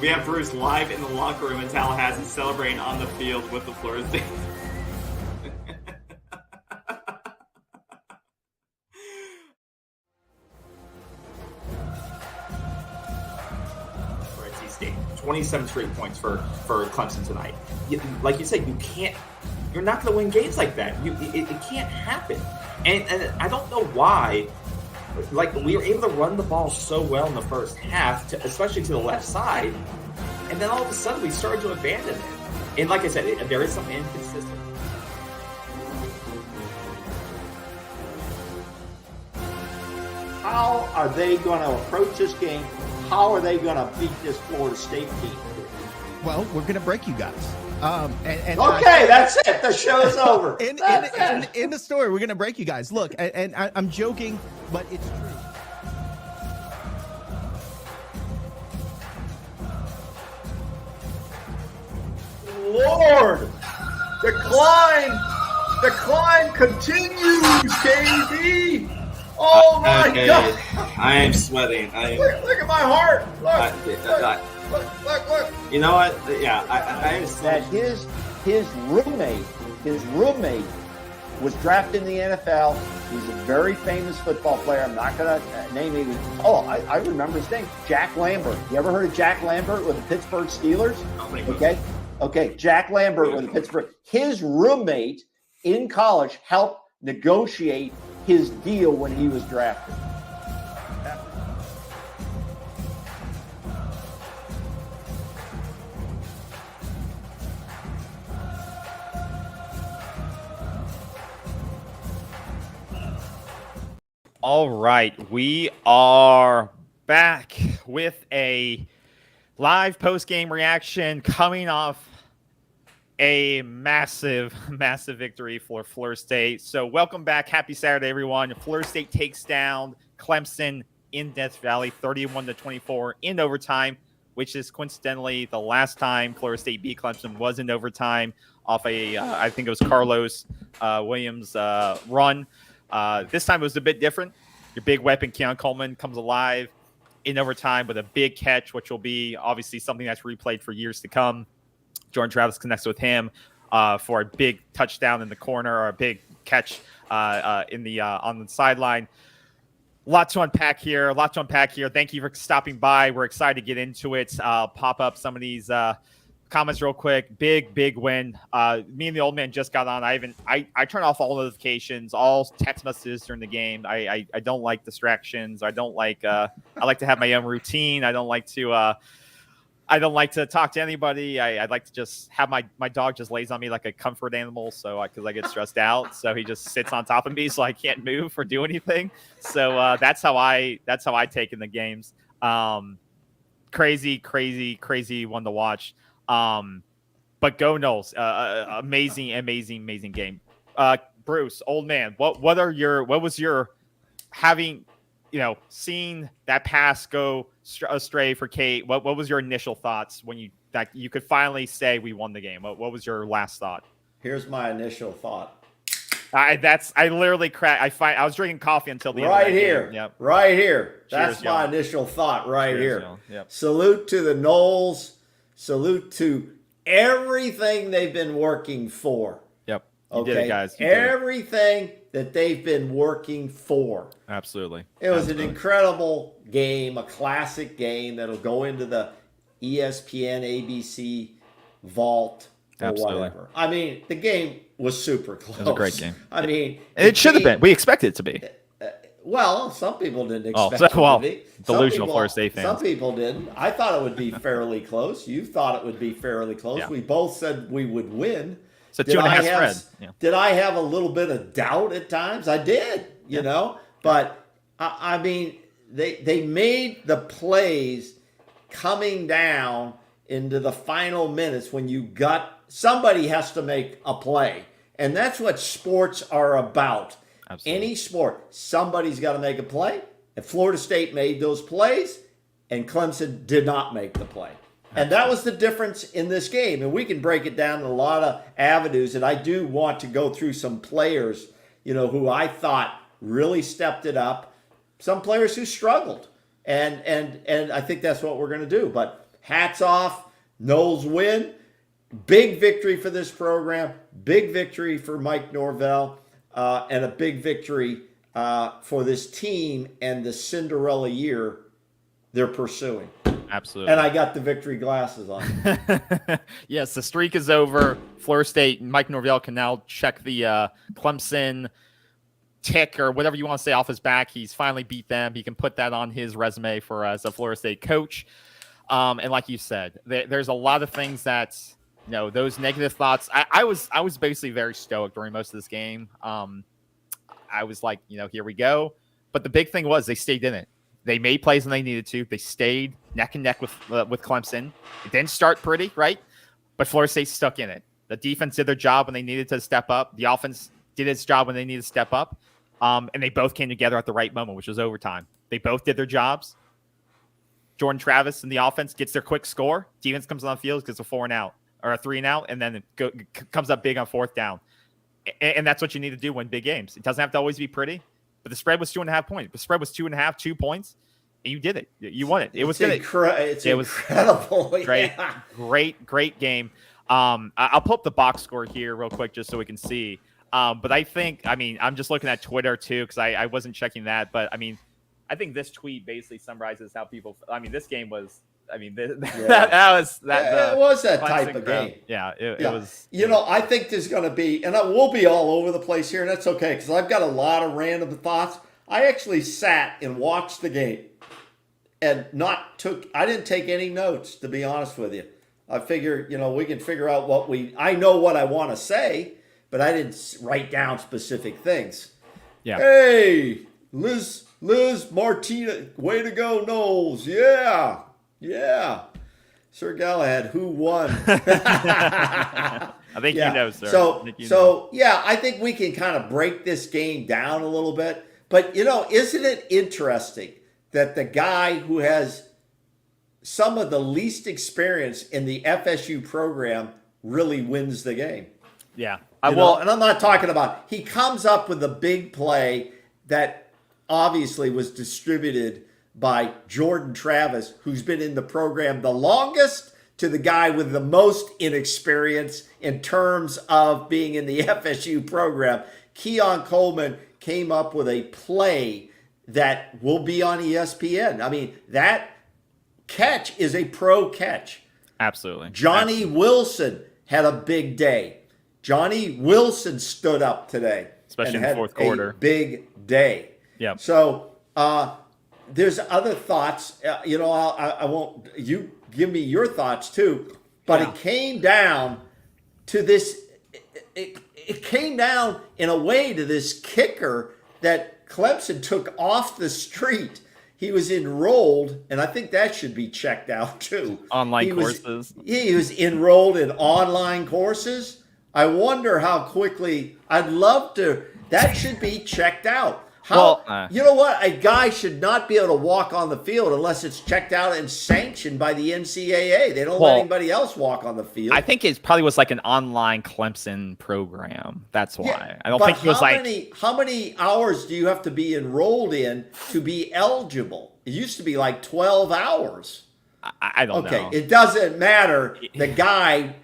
We have Bruce live in the locker room in Tallahassee celebrating on the field with the Florida State. NC State, 27 straight points for Clemson tonight. Like you said, you're not going to win games like that. It can't happen. And I don't know why. Like, we were able to run the ball so well in the first half, especially to the left side, and then all of a sudden we started to abandon it. And like I said, there is some inconsistency. How are they going to approach this game? How are they going to beat this Florida State team? Well, we're going to break you guys. Okay, that's it. The show's over. In the story, we're going to break you guys. Look, and I'm joking, but it's true. Lord, the climb continues, KB. Oh my God! I am sweating. Look at my heart. Look. You know what? Yeah, I understand. That his roommate was drafted in the NFL. He's a very famous football player. I'm not going to name him. Oh, I remember his name. Jack Lambert. You ever heard of Jack Lambert with the Pittsburgh Steelers? Okay. Jack Lambert with the Pittsburgh. His roommate in college helped negotiate his deal when he was drafted. All right, we are back with a live post-game reaction coming off a massive victory for Florida State. So welcome back. Happy Saturday, everyone. Florida State takes down Clemson in Death Valley 31-24 in overtime, which is coincidentally the last time Florida State beat Clemson was in overtime off I think it was Carlos Williams run. This time it was a bit different. Your big weapon, Keon Coleman, comes alive in overtime with a big catch, which will be obviously something that's replayed for years to come. Jordan Travis connects with him for a big touchdown in the corner or a big catch on the sideline. A lot to unpack here. Thank you for stopping by. We're excited to get into it. I'll pop up some of these comments real quick. Big win. Me and the old man just got on. I turn off all notifications, all text messages during the game. I don't like distractions. I like to have my own routine. I don't like to talk to anybody. I'd like to just have my dog just lays on me like a comfort animal. So because I get stressed out, so he just sits on top of me, so I can't move or do anything. So that's how I take in the games. Crazy one to watch. But go Noles. Amazing game. Bruce, old man, what was your having, seeing that pass go astray for Kate? What was your initial thoughts when you could finally say we won the game? What was your last thought? Here's my initial thought. I literally cracked. I was drinking coffee until the right end of the here. Game. Yep. Right here. That's Cheers, my y'all. initial thought right Cheers, here. y'all. Yep. Salute to the Noles. Salute to everything they've been working for. Yep. You Okay, did it, guys. You did it. Everything that they've been working for. Absolutely. It was an incredible game, a classic game that'll go into the ESPN, ABC vault or Absolutely. whatever. I mean, the game was super close. It was a great game. I mean, It should have been. We expected it to be. Well, some people didn't Oh, expect it to be. delusional Florida State fans. Some people didn't. I thought it would be fairly close. You thought it would be fairly close. Yeah. We both said we would win. It's a 2.5 spread. Yeah. Did I have a little bit of doubt at times? I did, you know. But, I mean, they made the plays coming down into the final minutes when somebody has to make a play. And that's what sports are about. Absolutely. Any sport, somebody's got to make a play. And Florida State made those plays, and Clemson did not make the play. And that was the difference in this game. And we can break it down in a lot of avenues. And I do want to go through some players, who I thought really stepped it up. Some players who struggled. And I think that's what we're going to do. But hats off. Noles win. Big victory for this program. Big victory for Mike Norvell. And a big victory for this team and the Cinderella year they're pursuing. Absolutely. And I got the victory glasses on. Yes, the streak is over. Florida State, Mike Norvell can now check the Clemson tick or whatever you want to say off his back. He's finally beat them. He can put that on his resume for as a Florida State coach. And like you said, there's a lot of things that, those negative thoughts. I was basically very stoic during most of this game. I was like, here we go. But the big thing was they stayed in it. They made plays when they needed to. They stayed neck and neck with Clemson. It didn't start pretty, right? But Florida State stuck in it. The defense did their job when they needed to step up. The offense did its job when they needed to step up. And they both came together at the right moment, which was overtime. They both did their jobs. Jordan Travis in the offense gets their quick score. Defense comes on the field, gets a 4-and-out or a 3-and-out, and then it comes up big on 4th down. And that's what you need to do win big games. It doesn't have to always be pretty. But the spread was 2.5 points. The spread was 2.5, 2 points, and you did it. You won it. It was good. It's incredible. Great, great game. I'll pull up the box score here real quick just so we can see. But I'm just looking at Twitter too because I wasn't checking that. But I think this tweet basically summarizes how people. This game was. It was that type of game. Yeah, it was. I think there's going to be, and we'll be all over the place here, and that's okay because I've got a lot of random thoughts. I actually sat and watched the game, and I didn't take any notes, to be honest with you. I figure, we can figure out I know what I want to say, but I didn't write down specific things. Yeah. Hey, Liz Martina, way to go, Noles. Yeah. Sir Galahad, who won? I think you know, sir. I think we can kind of break this game down a little bit. But, isn't it interesting that the guy who has some of the least experience in the FSU program really wins the game? Yeah. And I'm not talking about, he comes up with a big play that obviously was distributed by Jordan Travis, who's been in the program the longest, to the guy with the most inexperience in terms of being in the FSU program. Keon Coleman came up with a play that will be on ESPN. That catch is a pro catch. Absolutely. Johnny Wilson had a big day. Johnny Wilson stood up today. Especially in the fourth quarter. A big day. Yeah. So, there's other thoughts. I won't. You give me your thoughts too. But It came down to this. It came down in a way to this kicker that Clemson took off the street. He was enrolled, and I think that should be checked out too. Online courses. He was enrolled in online courses. I wonder how quickly. I'd love to. That should be checked out. You know what? A guy should not be able to walk on the field unless it's checked out and sanctioned by the NCAA. They don't let anybody else walk on the field. I think it probably was like an online Clemson program. That's why. Yeah, I don't think it was how many hours do you have to be enrolled in to be eligible? It used to be like 12 hours. I don't know. Okay, it doesn't matter. The guy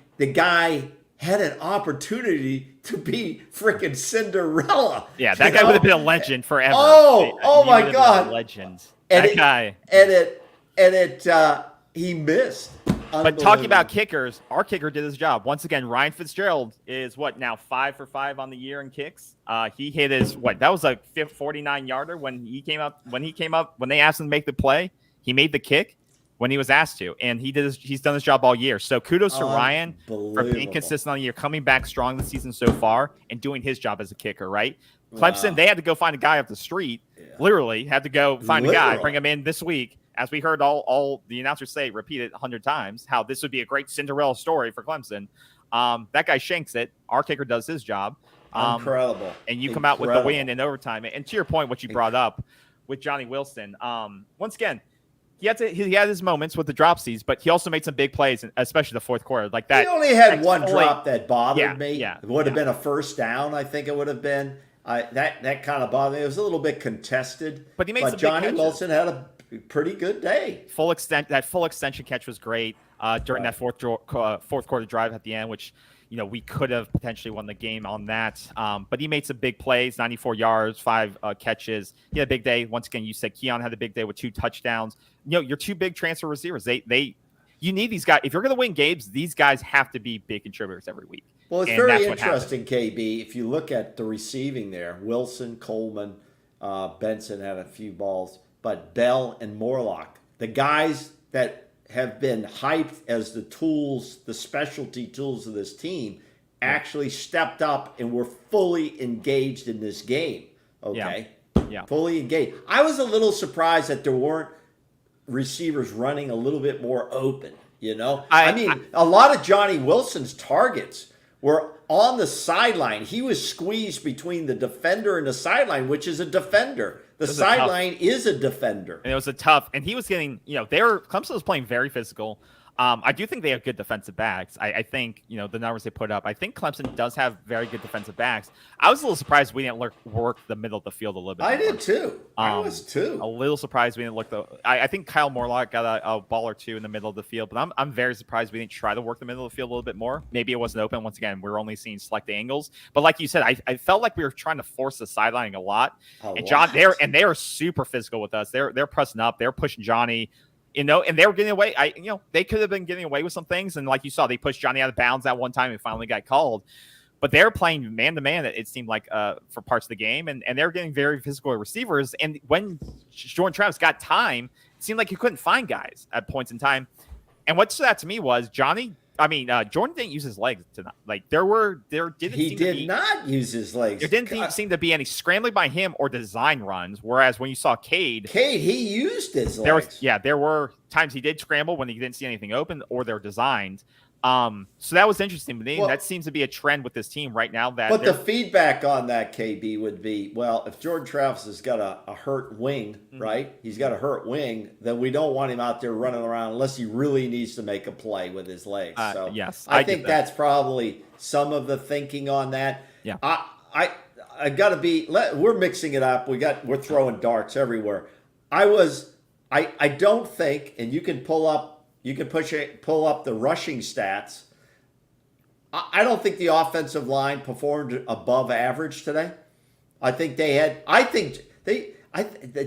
had an opportunity to be freaking Cinderella. Yeah, that guy would have been a legend forever. Oh my God. Legend. And that guy. And he missed. But talking about kickers, our kicker did his job. Once again, Ryan Fitzgerald is now 5 for 5 on the year in kicks. He hit his that was a 49-yarder when he came up. When they asked him to make the play, he made the kick when he was asked to, and he's done his job all year. So kudos to Ryan for being consistent on the year, coming back strong this season so far, and doing his job as a kicker, right? Clemson, they had to go find a guy off the street, literally had to go find a guy, bring him in this week. As we heard all the announcers say, repeat it 100 times, how this would be a great Cinderella story for Clemson. That guy shanks it. Our kicker does his job. Incredible. And you come out with the win in overtime. And to your point, what you brought up with Johnny Wilson, once again, he had his moments with the dropsies, but he also made some big plays, especially the fourth quarter. Like that. He only had one drop that bothered me. Yeah, it would have been a first down, I think it would have been. That kind of bothered me. It was a little bit contested. But he made some Johnny big catches. Wilson had pretty good day. That full extension catch was great during that fourth quarter drive at the end, which we could have potentially won the game on that. But he made some big plays, 94 yards, 5 catches. He had a big day. Once again, you said Keon had a big day with 2 touchdowns. Your 2 big transfer receivers. You need these guys. If you're going to win games, these guys have to be big contributors every week. Well, it's very interesting, KB. If you look at the receiving there, Wilson, Coleman, Benson had a few balls, but Bell and Morlock, the guys that have been hyped as the tools, the specialty tools of this team, actually stepped up and were fully engaged in this game. Okay? Yeah. Fully engaged. I was a little surprised that there weren't receivers running a little bit more open, I mean, a lot of Johnny Wilson's targets were on the sideline. He was squeezed between the defender and the sideline, which is a defender. The sideline is a defender. And it was and he was getting, Clemson was playing very physical. I do think they have good defensive backs. I think, the numbers they put up, I think Clemson does have very good defensive backs. I was a little surprised we didn't work the middle of the field a little bit more. I did too. I was too. A little surprised we didn't look I think Kyle Morlock got a ball or 2 in the middle of the field, but I'm very surprised we didn't try to work the middle of the field a little bit more. Maybe it wasn't open. Once again, we're only seeing select angles. But like you said, I felt like we were trying to force the sidelining a lot. They are super physical with us. They're pressing up. They're pushing Johnny. And they were getting away. They could have been getting away with some things. And like you saw, they pushed Johnny out of bounds that one time and finally got called. But they're playing man-to-man, it seemed like, for parts of the game. And they're getting very physical receivers. And when Jordan Travis got time, it seemed like he couldn't find guys at points in time. And what stood out to me was Jordan didn't use his legs tonight. Like he did not use his legs. There didn't seem to be any scrambling by him or design runs. Whereas when you saw Cade, he used his legs. There were times he did scramble when he didn't see anything open or they're designed. So that was interesting. But that seems to be a trend with this team right now. But the feedback on that, KB, would be, well, if Jordan Travis has got a hurt wing, right? He's got a hurt wing, then we don't want him out there running around unless he really needs to make a play with his legs. So yes, I think that's probably some of the thinking on that. Yeah. I got to be. We're mixing it up. We're throwing darts everywhere. I don't think, and you can pull up the rushing stats. I don't think the offensive line performed above average today. I think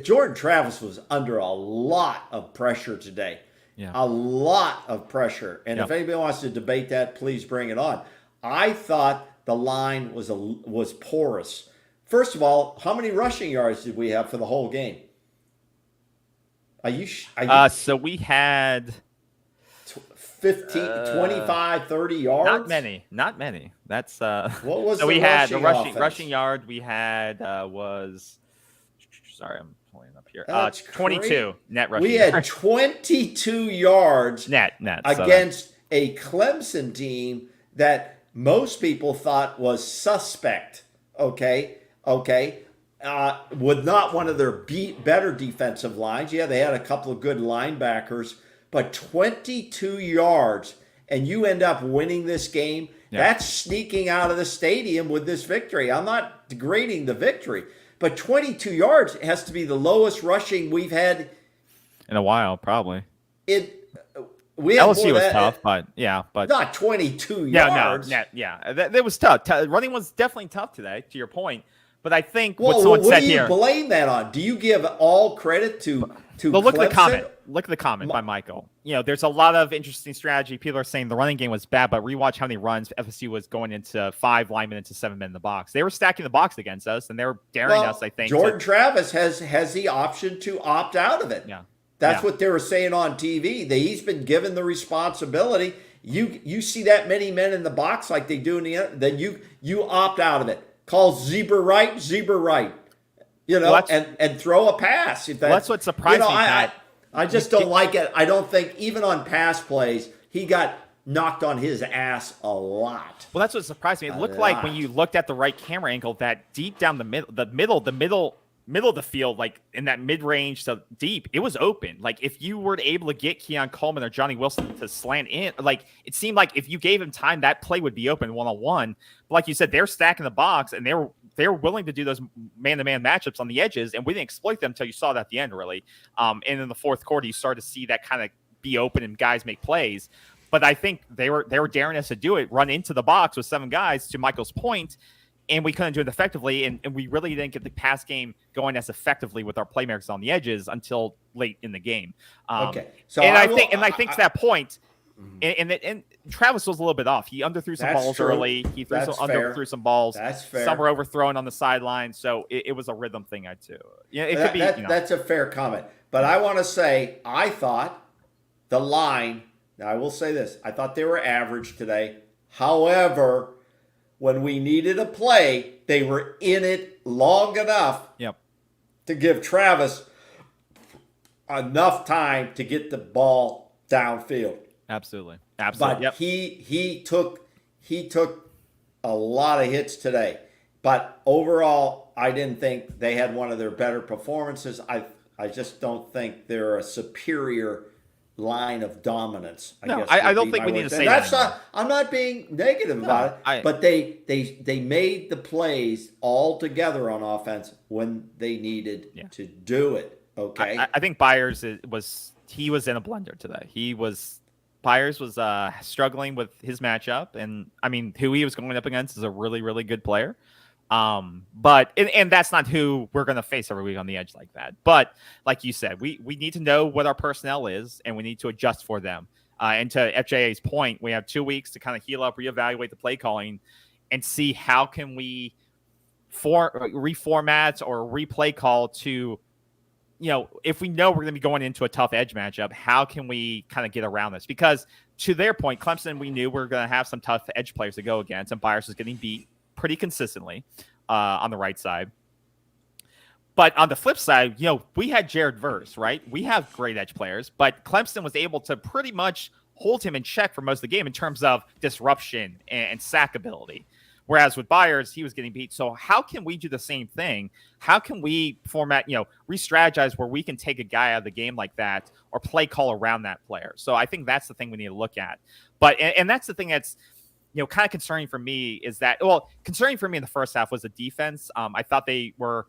Jordan Travis was under a lot of pressure today. Yeah. A lot of pressure. And if anybody wants to debate that, please bring it on. I thought the line was porous. First of all, how many rushing yards did we have for the whole game? So we had 15, 25, 30 yards? Not many. That's what was so the we had the offense? rushing yard we had was sorry, I'm pulling it up here. That's 22 crazy. Net rushing. We had 22 yards net against a Clemson team that most people thought was suspect. Okay. With not one of their better defensive lines. Yeah, they had a couple of good linebackers. But 22 yards, and you end up winning this game. Yeah. That's sneaking out of the stadium with this victory. I'm not degrading the victory, but 22 yards has to be the lowest rushing we've had in a while, probably. LSU was tough, but not 22 yards. That was tough. Running was definitely tough today, to your point. But I think what do you blame that on? Do you give all credit to But look Clemson? at the comment. Look at the comment by Michael. There's a lot of interesting strategy. People are saying the running game was bad, but rewatch how many runs FSU was going into 5 linemen into 7 men in the box. They were stacking the box against us, and they were daring us, I think. Jordan Travis has the option to opt out of it. Yeah. That's what they were saying on TV. He's been given the responsibility. You see that many men in the box like they do in the end, then you opt out of it. Call zebra right, and throw a pass. That's what surprised me. I just don't like it. I don't think even on pass plays, he got knocked on his ass a lot. Well, that's what surprised me. It looked like when you looked at the right camera angle that deep down the middle of the field, like in that mid-range to deep, it was open. Like if you were able to get Keon Coleman or Johnny Wilson to slant in, like it seemed like if you gave him time, that play would be open one-on-one. But like you said, they're stacking the box and they were they were willing to do those man-to-man matchups on the edges, and we didn't exploit them until you saw that at the end, really. And in the fourth quarter, you started to see that kind of be open and guys make plays. But I think they were daring us to do it, run into the box with 7 guys, to Michael's point, and we couldn't do it effectively, and we really didn't get the pass game going as effectively with our playmakers on the edges until late in the game. Okay, so I think to that point, and Travis was a little bit off. He underthrew some balls early. He underthrew some balls. That's fair. Some were overthrown on the sideline, so it was a rhythm thing, I'd too. Yeah, it could be. That's a fair comment, but I want to say I thought the line. Now I will say this: I thought they were average today. However, when we needed a play, they were in it long enough to give Travis enough time to get the ball downfield. Absolutely. But he took a lot of hits today. But overall, I didn't think they had one of their better performances. I just don't think they're a superior line of dominance. I don't think we need to say that. I'm not being negative about it, but they made the plays all together on offense when they needed to do it. Okay, I think Byers was in a blender today. Byers was struggling with his matchup, and I mean, who he was going up against is a really, really good player. But that's not who we're going to face every week on the edge like that. But like you said, we need to know what our personnel is, and we need to adjust for them. And to FJA's point, we have 2 weeks to kind of heal up, reevaluate the play calling, and see how can we reformat or replay call to, if we know we're going to be going into a tough edge matchup, how can we kind of get around this? Because to their point, Clemson, we knew we were going to have some tough edge players to go against, and Byers was getting beat pretty consistently on the right side. But on the flip side, we had Jared Verse, right? We have great edge players, but Clemson was able to pretty much hold him in check for most of the game in terms of disruption and sack ability. Whereas with Byers, he was getting beat. So how can we do the same thing? How can we re-strategize where we can take a guy out of the game like that or play call around that player? So I think that's the thing we need to look at. But and that's the thing that's kind of concerning for me is that, concerning for me in the first half was the defense. I thought they were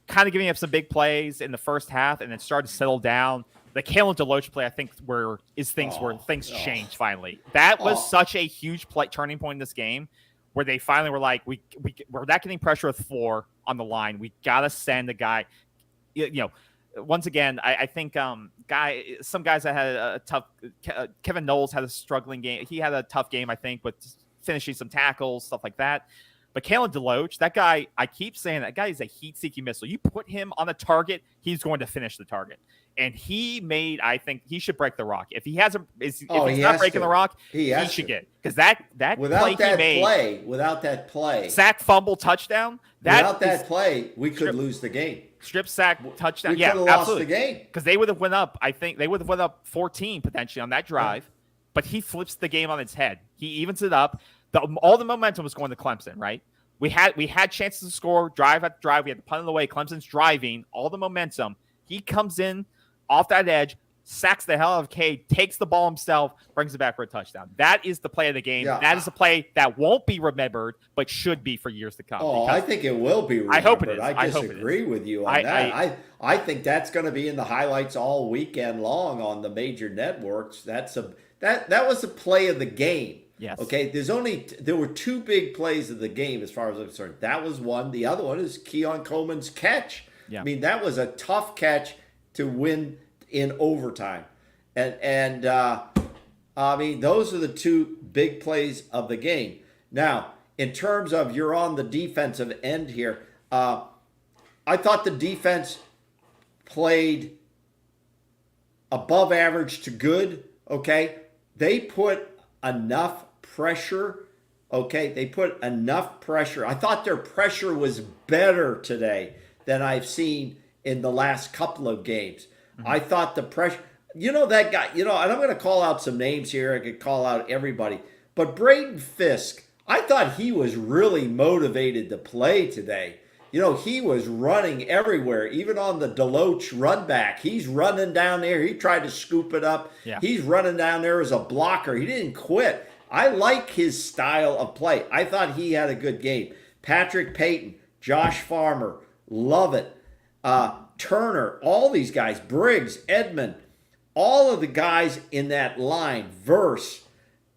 kind of giving up some big plays in the first half and then started to settle down. The Kalen DeLoach play, I think, where things changed finally. That was such a huge turning point in this game where they finally were like, we're not getting pressure with 4 on the line. We got to send a guy, once again, I think some guys that had a tough Kevin Knowles had a struggling game. He had a tough game, I think, with finishing some tackles, stuff like that. But Kalen DeLoach, that guy, I keep saying that guy is a heat-seeking missile. You put him on a target, he's going to finish the target. And I think he should break the rock. If he hasn't, if he's not breaking the rock, he should get. Because that play he made, without that play, sack, fumble, touchdown. Without that play, we could lose the game. Strip sack, touchdown. We could have lost the game because they would have went up. I think they would have went up 14 potentially on that drive. But he flips the game on its head. He evens it up. All the momentum was going to Clemson, right? We had chances to score drive after drive. We had the punt of the way. Clemson's driving. All the momentum. He comes in off that edge, sacks the hell out of Cade, takes the ball himself, brings it back for a touchdown. That is the play of the game. Yeah. That is a play that won't be remembered, but should be for years to come. I think it will be remembered. I hope it is. I disagree with you on that. I think that's going to be in the highlights all weekend long on the major networks. That was a play of the game. Yes. Okay. There were 2 big plays of the game as far as I'm concerned. That was one. The other one is Keon Coleman's catch. Yeah. I mean, that was a tough catch to win in overtime. And I mean, those are the 2 big plays of the game. Now, in terms of you're on the defensive end here, I thought the defense played above average to good, okay? They put enough pressure, okay? They put enough pressure. I thought their pressure was better today than I've seen in the last couple of games. Mm-hmm. I thought the pressure, that guy, and I'm going to call out some names here. I could call out everybody. But Braden Fisk, I thought he was really motivated to play today. He was running everywhere, even on the DeLoach run back. He's running down there. He tried to scoop it up. Yeah. He's running down there as a blocker. He didn't quit. I like his style of play. I thought he had a good game. Patrick Payton, Josh Farmer, Lovett, Turner, all these guys, Briggs, Edmond, all of the guys in that line, Verse,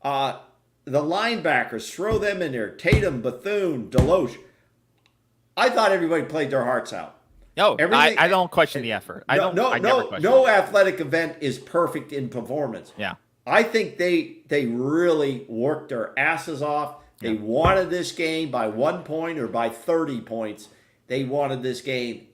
the linebackers, throw them in there, Tatum, Bethune, Deloche. I thought everybody played their hearts out. No, I don't question the effort. No athletic event is perfect in performance. Yeah. I think they really worked their asses off. They wanted this game by 1 point or by 30 points. They wanted this game,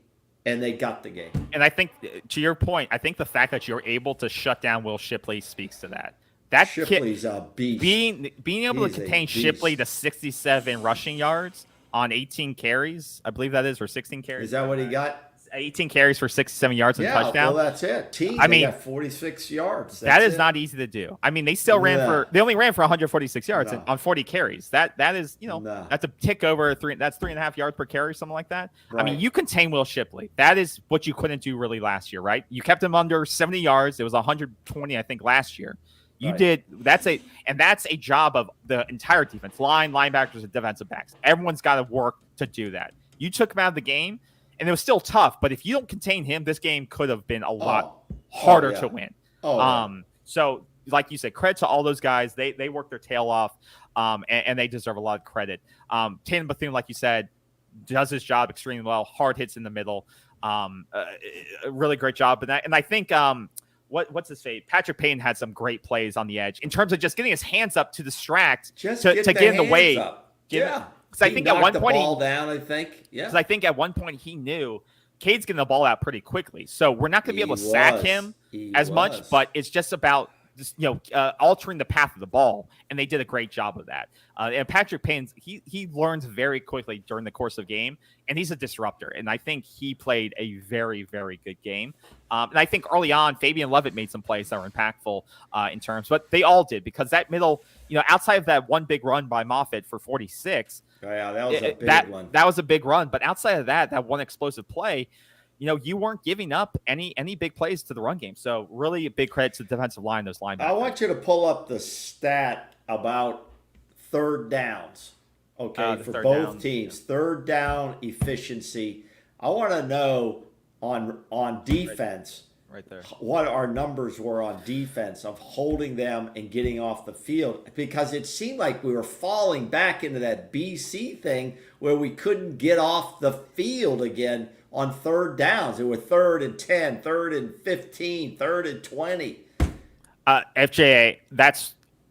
and they got the game. And I think, to your point, I think the fact that you're able to shut down Will Shipley speaks to that. That Shipley's a beast. Being able to contain Shipley to 67 rushing yards on 18 carries, I believe that is, or 16 carries. Is that what he got? 18 carries for 67 yards and touchdown. Well, that's it. They got 46 yards. That is not easy to do. I mean, they still they only ran for 146 yards on 40 carries. That is, that's a tick over that's 3.5 yards per carry, something like that. Right. I mean, you contain Will Shipley. That is what you couldn't do really last year, right? You kept him under 70 yards. It was 120, I think, last year. You did. That's a job of the entire defense, linebackers, and defensive backs. Everyone's got to work to do that. You took him out of the game. And it was still tough, but if you don't contain him, this game could have been a lot harder to win. So, like you said, credit to all those guys. They worked their tail off, and they deserve a lot of credit. Tatum Bethune, like you said, does his job extremely well. Hard hits in the middle. A really great job. And I think what's his fate? Patrick Payton had some great plays on the edge in terms of just getting his hands up to distract, to get in the way. Because I think at one point ball down, I think. Yeah. Because I think at one point he knew Cade's getting the ball out pretty quickly. So we're not going to be able to sack him as much, but it's just about altering the path of the ball. And they did a great job of that. And Patrick Payne, he learns very quickly during the course of game, and he's a disruptor. And I think he played a very, very good game. And I think early on, Fabian Levitt made some plays that were impactful in terms, but they all did, because that middle, outside of that one big run by Moffitt for 46, that was a big one. That was a big run. But outside of that one explosive play, you weren't giving up any big plays to the run game. So really a big credit to the defensive line, those linebackers. I want you to pull up the stat about third downs, for both teams. Third down efficiency. I want to know on defense, right there, what our numbers were on defense of holding them and getting off the field, because it seemed like we were falling back into that BC thing where we couldn't get off the field again on third downs. It was 3rd and 10, 3rd and 15, 3rd and 20. FJA,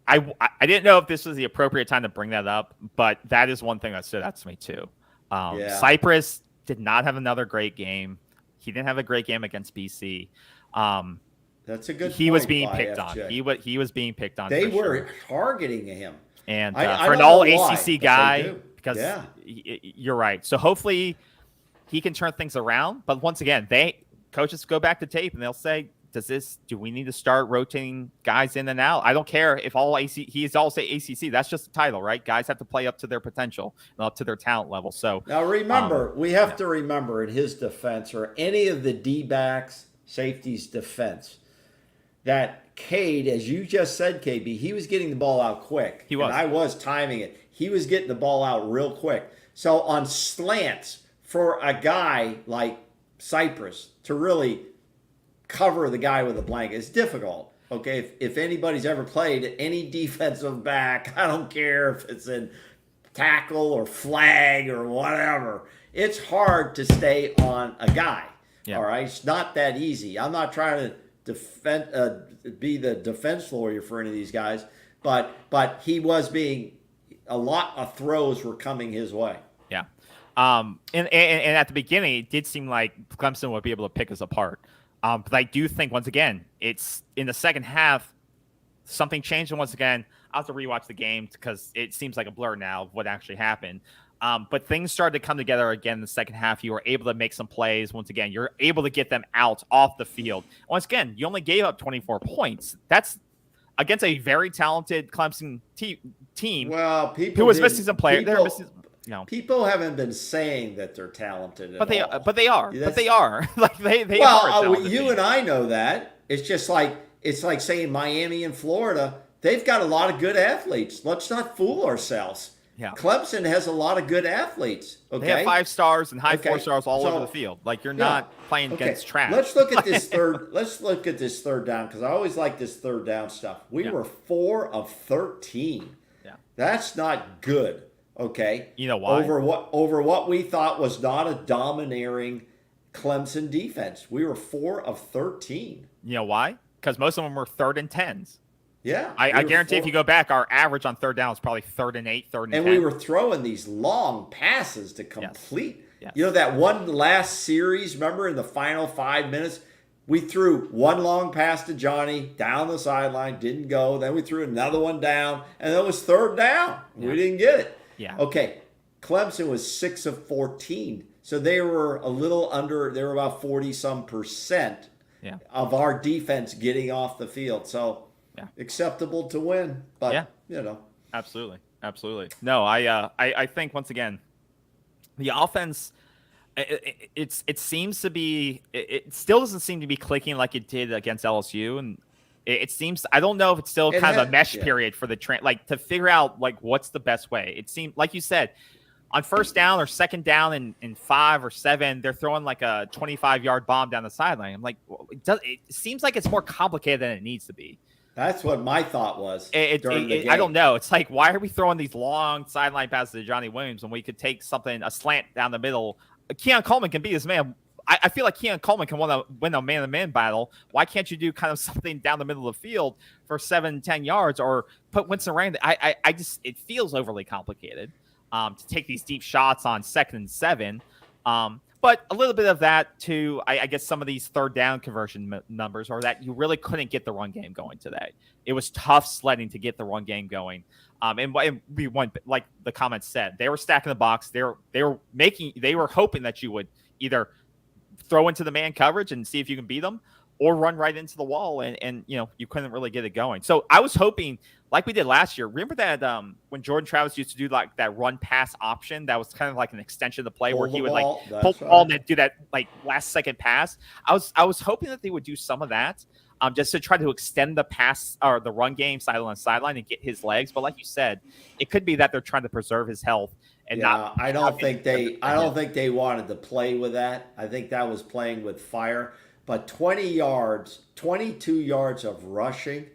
I didn't know if this was the appropriate time to bring that up, but that is one thing that stood out to me too. Cypress did not have another great game. He didn't have a great game against BC. That's a good. He was being picked on. He was being picked on. They were targeting him, and for an all ACC guy, because you're right. So hopefully he can turn things around. But once again, coaches go back to tape and they'll say, do we need to start rotating guys in and out? I don't care if he's all say ACC. That's just a title, right? Guys have to play up to their potential and up to their talent level. So now remember, we have to remember in his defense, or any of the D-backs safeties defense, that Cade, as you just said, KB, he was getting the ball out quick. He was. And I was timing it. He was getting the ball out real quick. So on slants, for a guy like Cypress to really cover the guy with a blanket, it's difficult. Okay, if anybody's ever played any defensive back, I don't care if it's in tackle or flag or whatever, it's hard to stay on a guy. Yeah. All right, it's not that easy. I'm not trying to be the defense lawyer for any of these guys, but he was being, a lot of throws were coming his way. Yeah, and at the beginning, it did seem like Clemson would be able to pick us apart. But I do think, once again, it's in the second half, something changed. And once again, I'll have to rewatch the game because it seems like a blur now of what actually happened. But things started to come together again in the second half. You were able to make some plays. Once again, you're able to get them off the field. Once again, you only gave up 24 points. That's against a very talented Clemson team. Well, who was missing some players. People haven't been saying that they're talented, but they are. But they are. Like they are. Well, you and I know that. It's like saying Miami and Florida. They've got a lot of good athletes. Let's not fool ourselves. Yeah. Clemson has a lot of good athletes. Okay, They have 5 stars and high Okay. 4 stars all So- over the field. Like you're Yeah. not playing against trash. Let's look at this third. Let's look at this third down because I always like this third down stuff. We were 4 of 13. Yeah. That's not good. Okay. You know why? Over what we thought was not a domineering Clemson defense. We were 4 of 13. You know why? Because most of them were 3rd and 10s. Yeah. I guarantee if you go back, our average on third down is probably 3rd and 8, 3rd and 10. And we were throwing these long passes to complete. Yes. You know, that one last series, remember in the final 5 minutes, we threw one long pass to Johnny down the sideline, didn't go. Then we threw another one down, and that was 3rd down. Yeah. We didn't get it. Yeah. Okay. Clemson was 6 of 14. So they were a little under, they were about 40-some% of our defense getting off the field. So acceptable to win. But, you know. Absolutely. No, I think, once again, the offense, it seems to be, it still doesn't seem to be clicking like it did against LSU. And it seems, I don't know if it's still kind of a mesh period for the like to figure out like what's the best way. It seemed, like you said, on first down or second down in 5 or 7, they're throwing like a 25-yard bomb down the sideline. I'm like, well, it seems like it's more complicated than it needs to be. That's what my thought was. During the game. I don't know. It's like, why are we throwing these long sideline passes to Johnny Williams when we could take a slant down the middle? Keon Coleman can be his man. I feel like Keon Coleman can win a man-to-man battle. Why can't you do kind of something down the middle of the field for 7-10 yards or put Winston Rand? I just, it feels overly complicated to take these deep shots on 2nd and 7. But a little bit of that too, I guess some of these third down conversion numbers are that you really couldn't get the run game going today. It was tough sledding to get the run game going. And we went, like the comments said, they were stacking the box. They were hoping that you would either throw into the man coverage and see if you can beat them, or run right into the wall, and you know, you couldn't really get it going. So I was hoping, like we did last year. Remember that when Jordan Travis used to do like that run pass option, that was kind of like an extension of the play where he would like pull the ball and do that like last second pass. I was hoping that they would do some of that, just to try to extend the pass or the run game sideline to sideline and get his legs. But like you said, it could be that they're trying to preserve his health and not. I don't think they wanted to play with that. I think that was playing with fire. But 20 yards, 22 yards of rushing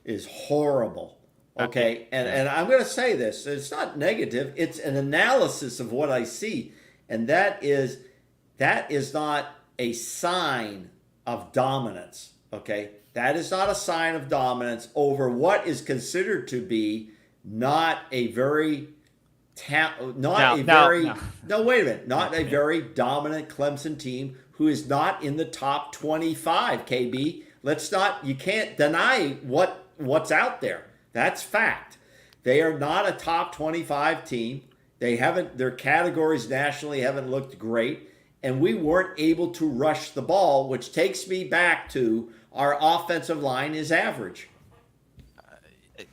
is horrible. Okay. And I'm going to say this. It's not negative. It's an analysis of what I see. And that is not a sign of dominance. Okay. That is not a sign of dominance over what is considered to be not a very very dominant Clemson team who is not in the top 25, KB. You can't deny what's out there. That's fact. They are not a top 25 team. Their categories nationally haven't looked great, and we weren't able to rush the ball, which takes me back to our offensive line is average.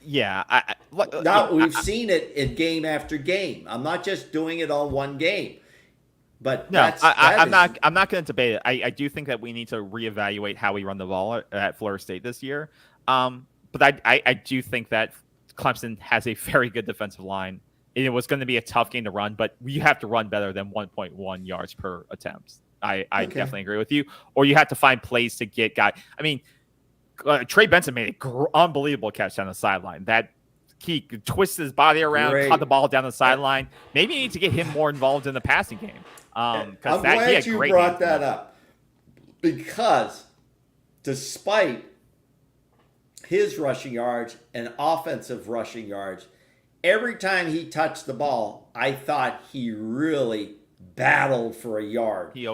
We've seen it in game after game. I'm not just doing it on one game. But no, I'm not going to debate it. I do think that we need to reevaluate how we run the ball at Florida State this year. But I do think that Clemson has a very good defensive line. It was going to be a tough game to run, but you have to run better than 1.1 yards per attempt. I definitely agree with you. Or you have to find plays to get guys. I mean, Trey Benson made an unbelievable catch down the sideline. That he twisted his body around, caught the ball down the sideline. Maybe you need to get him more involved in the passing game. I'm glad you brought that up, because despite his rushing yards and offensive rushing yards, every time he touched the ball, I thought he really battled for a yard. He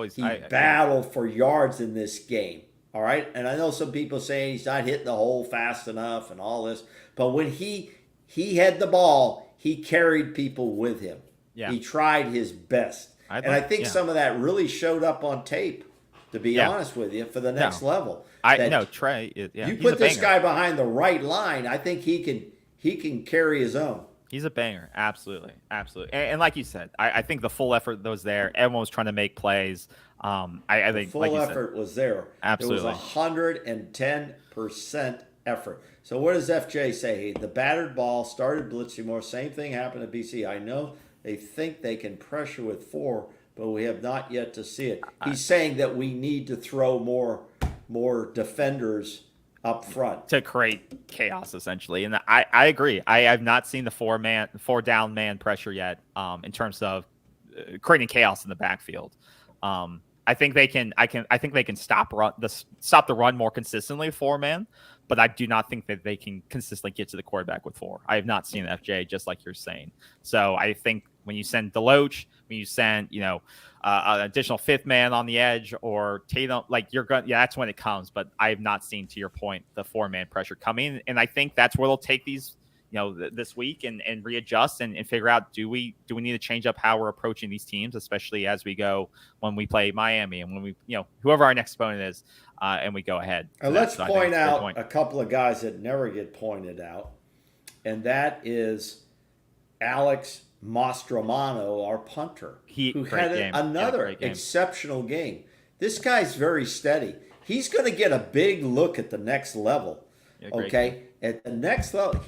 battled for yards in this game. All right. And I know some people saying he's not hitting the hole fast enough and all this, but when he had the ball, he carried people with him. Yeah. He tried his best. I think some of that really showed up on tape, to be honest with you, for the next level. Trey. You put this guy behind the right line, I think he can carry his own. He's a banger. Absolutely. And like you said, I think the full effort was there. Everyone was trying to make plays. I think the full effort was there. Absolutely. It was 110% effort. So what does FJ say? The battered ball started blitzing more. Same thing happened at BC. I know they think they can pressure with 4, but we have not yet to see it. He's saying that we need to throw more defenders up front to create chaos, essentially. And I agree. I have not seen the 4 down man pressure yet in terms of creating chaos in the backfield. I think they can. I think they can stop the run more consistently with 4-man, but I do not think that they can consistently get to the quarterback with 4. I have not seen FJ, just like you're saying. So I think when you send Deloach, when you send an additional 5th man on the edge or Tatum, like you're going, that's when it comes. But I have not seen, to your point, the 4-man pressure coming, and I think that's where they'll take these. This week and readjust and figure out, do we need to change up how we're approaching these teams, especially as we go when we play Miami and when we, whoever our next opponent is, and we go ahead. And let's point out a couple of guys that never get pointed out, and that is Alex Mastromano, our punter, who had another exceptional game. This guy's very steady. He's going to get a big look at the next level. Okay, at the next level,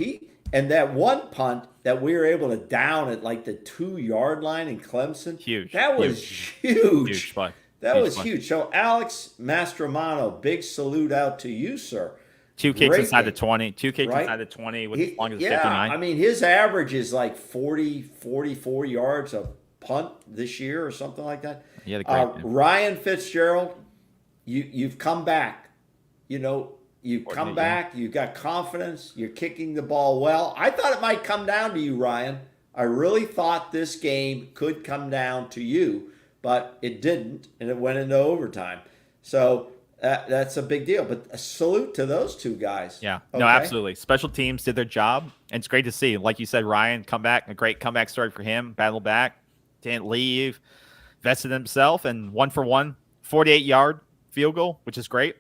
and that one punt that we were able to down at like the 2-yard line in Clemson, huge. That was huge. That was huge. So Alex Mastromano, big salute out to you, sir. 2 kicks inside the 20. 2 kicks inside the 20 with as long as 59. I mean, his average is like 44 yards a punt this year or something like that. Yeah, Ryan Fitzgerald, you've come back. You've come back. You've got confidence. You're kicking the ball well. I thought it might come down to you, Ryan. I really thought this game could come down to you, but it didn't, and it went into overtime. So that's a big deal. But a salute to those 2 guys. Yeah, okay? No, absolutely. Special teams did their job, and it's great to see. Like you said, Ryan, come back. A great comeback story for him. Battle back. Didn't leave. Vested himself, and 1-for-1, 48-yard field goal, which is great.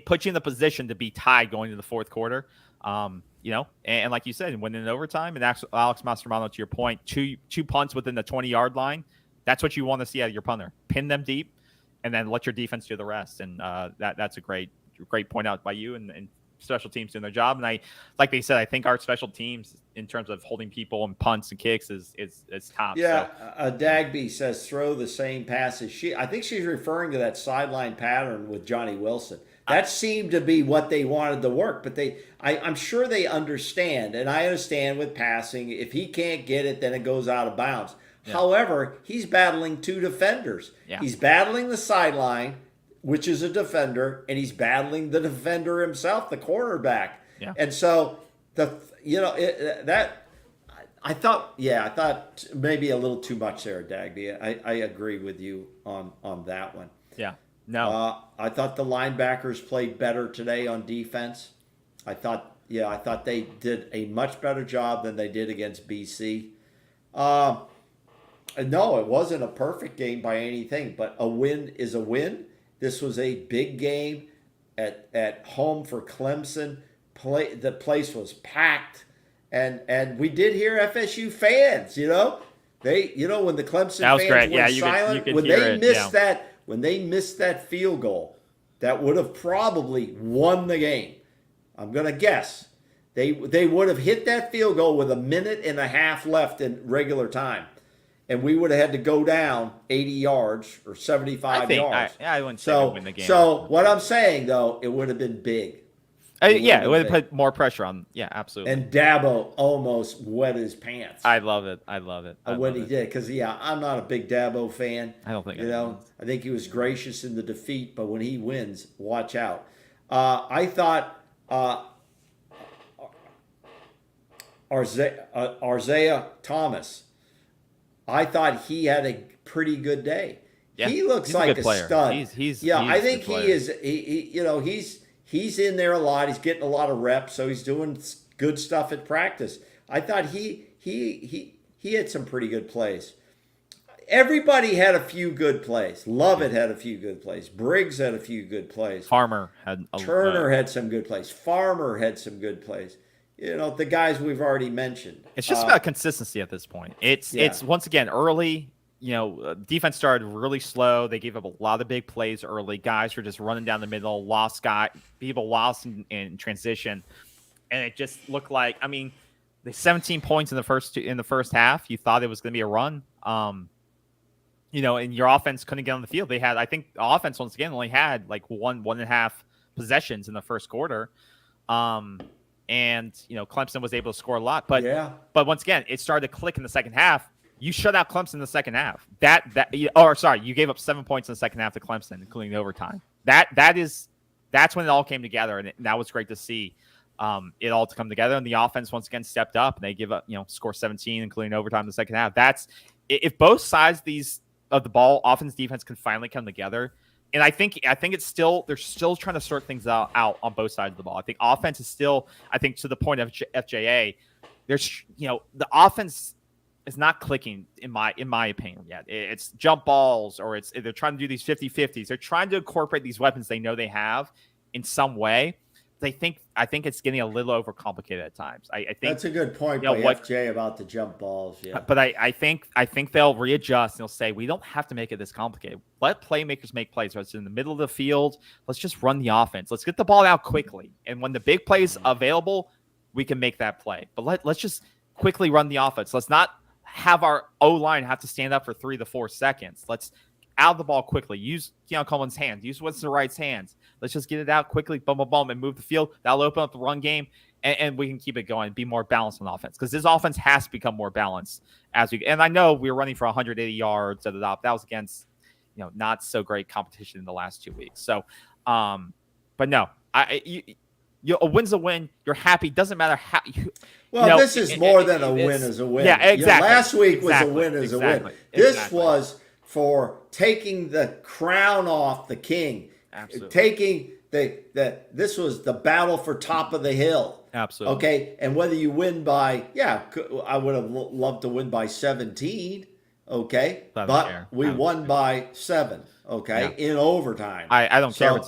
Put you in the position to be tied going into the 4th quarter, and like you said, winning in overtime. And Alex Mastromano, to your point, two punts within the 20-yard line. That's what you want to see out of your punter. Pin them deep, and then let your defense do the rest. And that's a great point out by you and special teams doing their job. And like they said, I think our special teams in terms of holding people and punts and kicks is top. Yeah, so. Dagby says throw the same passes. I think she's referring to that sideline pattern with Johnny Wilson. That seemed to be what they wanted to work, but I'm sure they understand, and I understand with passing, if he can't get it, then it goes out of bounds. Yeah. However, he's battling 2 defenders. Yeah. He's battling the sideline, which is a defender, and he's battling the defender himself, the cornerback. Yeah. And so I thought maybe a little too much there, Dagby. I agree with you on that one. Yeah. No. I thought the linebackers played better today on defense. I thought they did a much better job than they did against BC. No, it wasn't a perfect game by anything, but a win is a win. This was a big game at home for Clemson. The place was packed, and we did hear FSU fans. When the Clemson fans went silent, when they missed that. When they missed that field goal, that would have probably won the game. I'm going to guess. They would have hit that field goal with 1.5 minutes left in regular time. And we would have had to go down 80 yards or 75 yards. I wouldn't say win the game. So what I'm saying, though, it would have been big. It would have put more pressure on. Yeah, absolutely. And Dabo almost wet his pants. I love it. When he did, because I'm not a big Dabo fan. I don't think I think he was gracious in the defeat, but when he wins, watch out. I thought Arzea Thomas. I thought he had a pretty good day. Yeah, he looks like a stud. I think he is. He's in there a lot. He's getting a lot of reps, so he's doing good stuff at practice. I thought he had some pretty good plays. Everybody had a few good plays. Lovett had a few good plays. Briggs had a few good plays. Farmer had Turner had some good plays. Farmer had some good plays. The guys we've already mentioned. It's just about consistency at this point. It's once again early. defense started really slow. They gave up a lot of big plays early. Guys were just running down the middle, people lost in transition. And it just looked like, the 17 points in the first half, you thought it was going to be a run. And your offense couldn't get on the field. I think the offense once again only had like one and a half possessions in the first quarter. And Clemson was able to score a lot, but once again, it started to click in the second half. You shut out Clemson in the second half. You gave up 7 points in the second half to Clemson, including overtime. That's when it all came together, and that was great to see it all to come together. And the offense once again stepped up, and they give up, score 17, including overtime in the second half. If both sides of the ball, offense, defense, can finally come together. And I think they're still trying to sort things out on both sides of the ball. I think offense is still, to the point of FJA, there's, the offense is not clicking in my opinion yet. It's jump balls, or they're trying to do these 50-50s. They're trying to incorporate these weapons they know they have in some way. I think it's getting a little overcomplicated at times. I think that's a good point by FJ about the jump balls. Yeah, but I think they'll readjust and they'll say, we don't have to make it this complicated. Let playmakers make plays. Whether it's in the middle of the field, let's just run the offense. Let's get the ball out quickly, and when the big play is available, we can make that play. But let's just quickly run the offense. Let's not have our O-line have to stand up for 3 to 4 seconds. Let's out the ball quickly. Use Keon Coleman's hands. Use Winston Wright's hands. Let's just get it out quickly, boom, boom, boom, and move the field. That'll open up the run game, and we can keep it going, be more balanced on offense. Because this offense has to become more balanced and I know we were running for 180 yards at the top. That was against, not so great competition in the last 2 weeks. So, but no, a win's a win. You're happy. Doesn't matter how. This is more than a win as a win. Yeah, exactly. Last week was a win as a win. This was for taking the crown off the king. Absolutely. Taking this was the battle for top of the hill. Absolutely. Okay, and whether you win by I would have loved to win by 17. Okay, but we won by 7. Okay, in overtime. I don't care.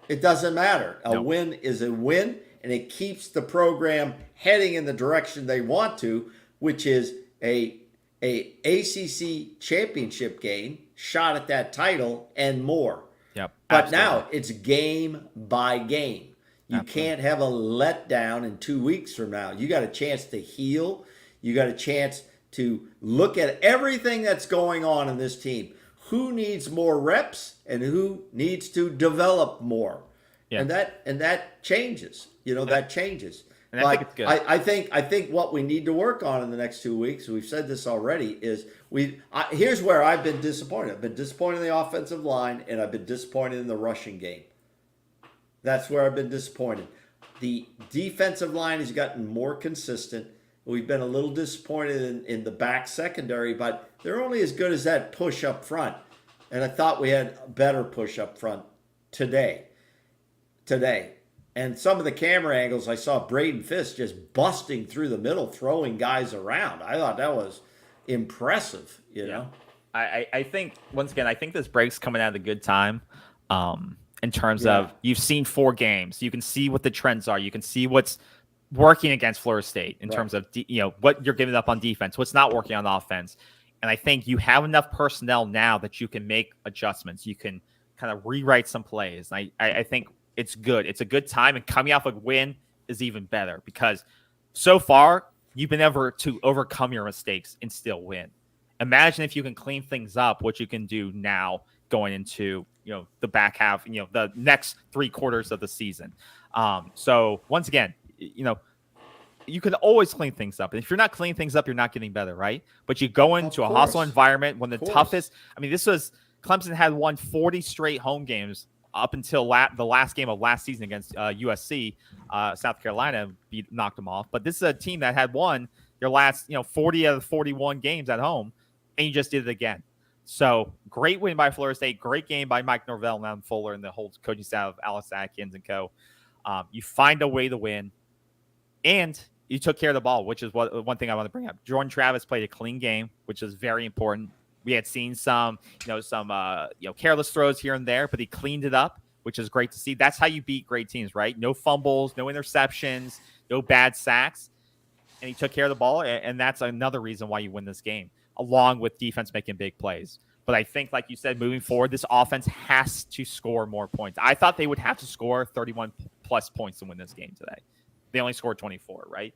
It doesn't matter. A win is a win, and it keeps the program heading in the direction they want to, which is a ACC championship game, shot at that title, and more. Yep. But absolutely. now it's game by game. You can't have a letdown in 2 weeks from now. You got a chance to heal. You got a chance to look at everything that's going on in this team. Who needs more reps and who needs to develop more? Yeah. And that changes. That changes. And I think it's good. I think what we need to work on in the next 2 weeks, we've said this already, is here's where I've been disappointed. I've been disappointed in the offensive line, and I've been disappointed in the rushing game. That's where I've been disappointed. The defensive line has gotten more consistent. We've been a little disappointed in the back secondary, but they're only as good as that push up front. And I thought we had a better push up front today. And some of the camera angles, I saw Braden Fisk just busting through the middle, throwing guys around. I thought that was impressive, know? I think, once again, this break's coming at a good time in terms of you've seen 4 games. You can see what the trends are. You can see what's working against Florida State in terms of, what you're giving up on defense, what's not working on offense. And I think you have enough personnel now that you can make adjustments. You can kind of rewrite some plays. And I think it's good. It's a good time, and coming off a win is even better because so far you've been able to overcome your mistakes and still win. Imagine if you can clean things up, what you can do now going into the back half, the next 3 quarters of the season. So once again, you can always clean things up. And if you're not cleaning things up, you're not getting better, right? But you go into a hostile environment when the toughest. This was Clemson had won 40 straight home games up until the last game of last season against USC. South Carolina knocked them off. But this is a team that had won their last 40 out of 41 games at home, and you just did it again. So great win by Florida State. Great game by Mike Norvell, Matt Fuller, and the whole coaching staff of Alex Atkins and co. You find a way to win, and you took care of the ball, which is one thing I want to bring up. Jordan Travis played a clean game, which is very important. We had seen some careless throws here and there, but he cleaned it up, which is great to see. That's how you beat great teams, right? No fumbles, no interceptions, no bad sacks, and he took care of the ball, and that's another reason why you win this game. along with defense making big plays. But I think, like you said, moving forward, this offense has to score more points. I thought they would have to score 31 plus points to win this game today. They only scored 24, right?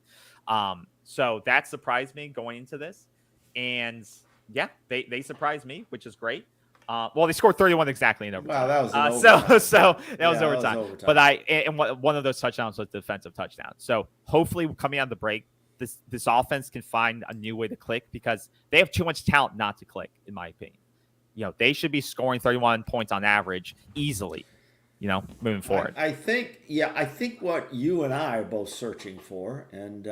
So that surprised me going into this. And yeah, they surprised me, which is great. Well, they scored 31 exactly in overtime. Wow, that was overtime. So that was Yeah, overtime. But one of those touchdowns was defensive touchdown. So hopefully coming out of the break, this offense can find a new way to click, because they have too much talent not to click, in my opinion. They should be scoring 31 points on average easily, moving forward. I think what you and I are both searching for, and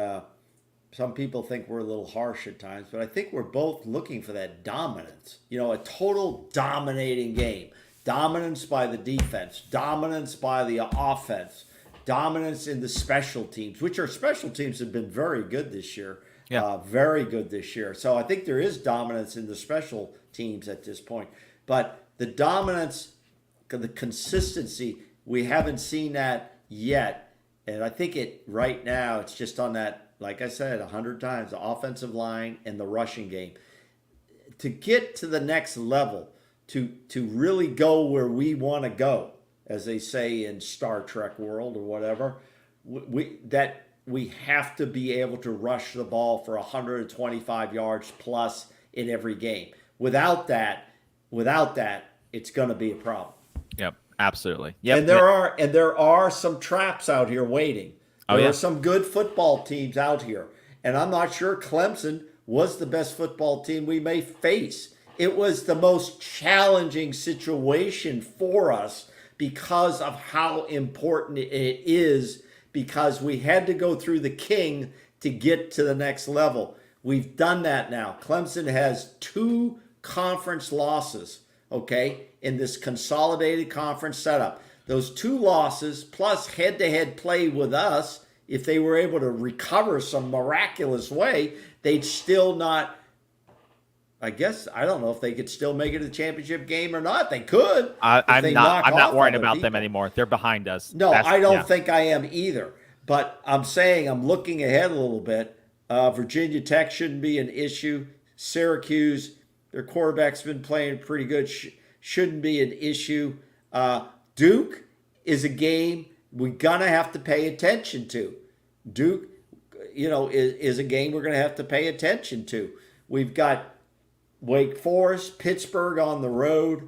some people think we're a little harsh at times, but I think we're both looking for that dominance. A total dominating game. Dominance by the defense, dominance by the offense, dominance in the special teams, which our special teams have been very good this year. Yeah. Very good this year. So I think there is dominance in the special teams at this point. But the dominance, the consistency, we haven't seen that yet. And I think right now it's just on that, like I said 100 times, the offensive line and the rushing game. To get to the next level, to really go where we want to go, as they say in Star Trek world or whatever, we have to be able to rush the ball for 125 yards plus in every game. Without that, it's going to be a problem. Yep, absolutely. Yep. And there are some traps out here waiting. There are some good football teams out here, and I'm not sure Clemson was the best football team we may face. It was the most challenging situation for us because of how important it is, because we had to go through the king to get to the next level. We've done that now. Clemson has 2 conference losses, in this consolidated conference setup. Those 2 losses plus head-to-head play with us, if they were able to recover some miraculous way, they'd still not, I don't know if they could still make it to the championship game or not. They could. I'm not worried about them anymore. They're behind us. No, I don't think I am either. But I'm saying I'm looking ahead a little bit. Virginia Tech shouldn't be an issue. Syracuse, their quarterback's been playing pretty good. Shouldn't be an issue. Duke is a game we're going to have to pay attention to. Duke, is a game we're going to have to pay attention to. We've got Wake Forest, Pittsburgh on the road.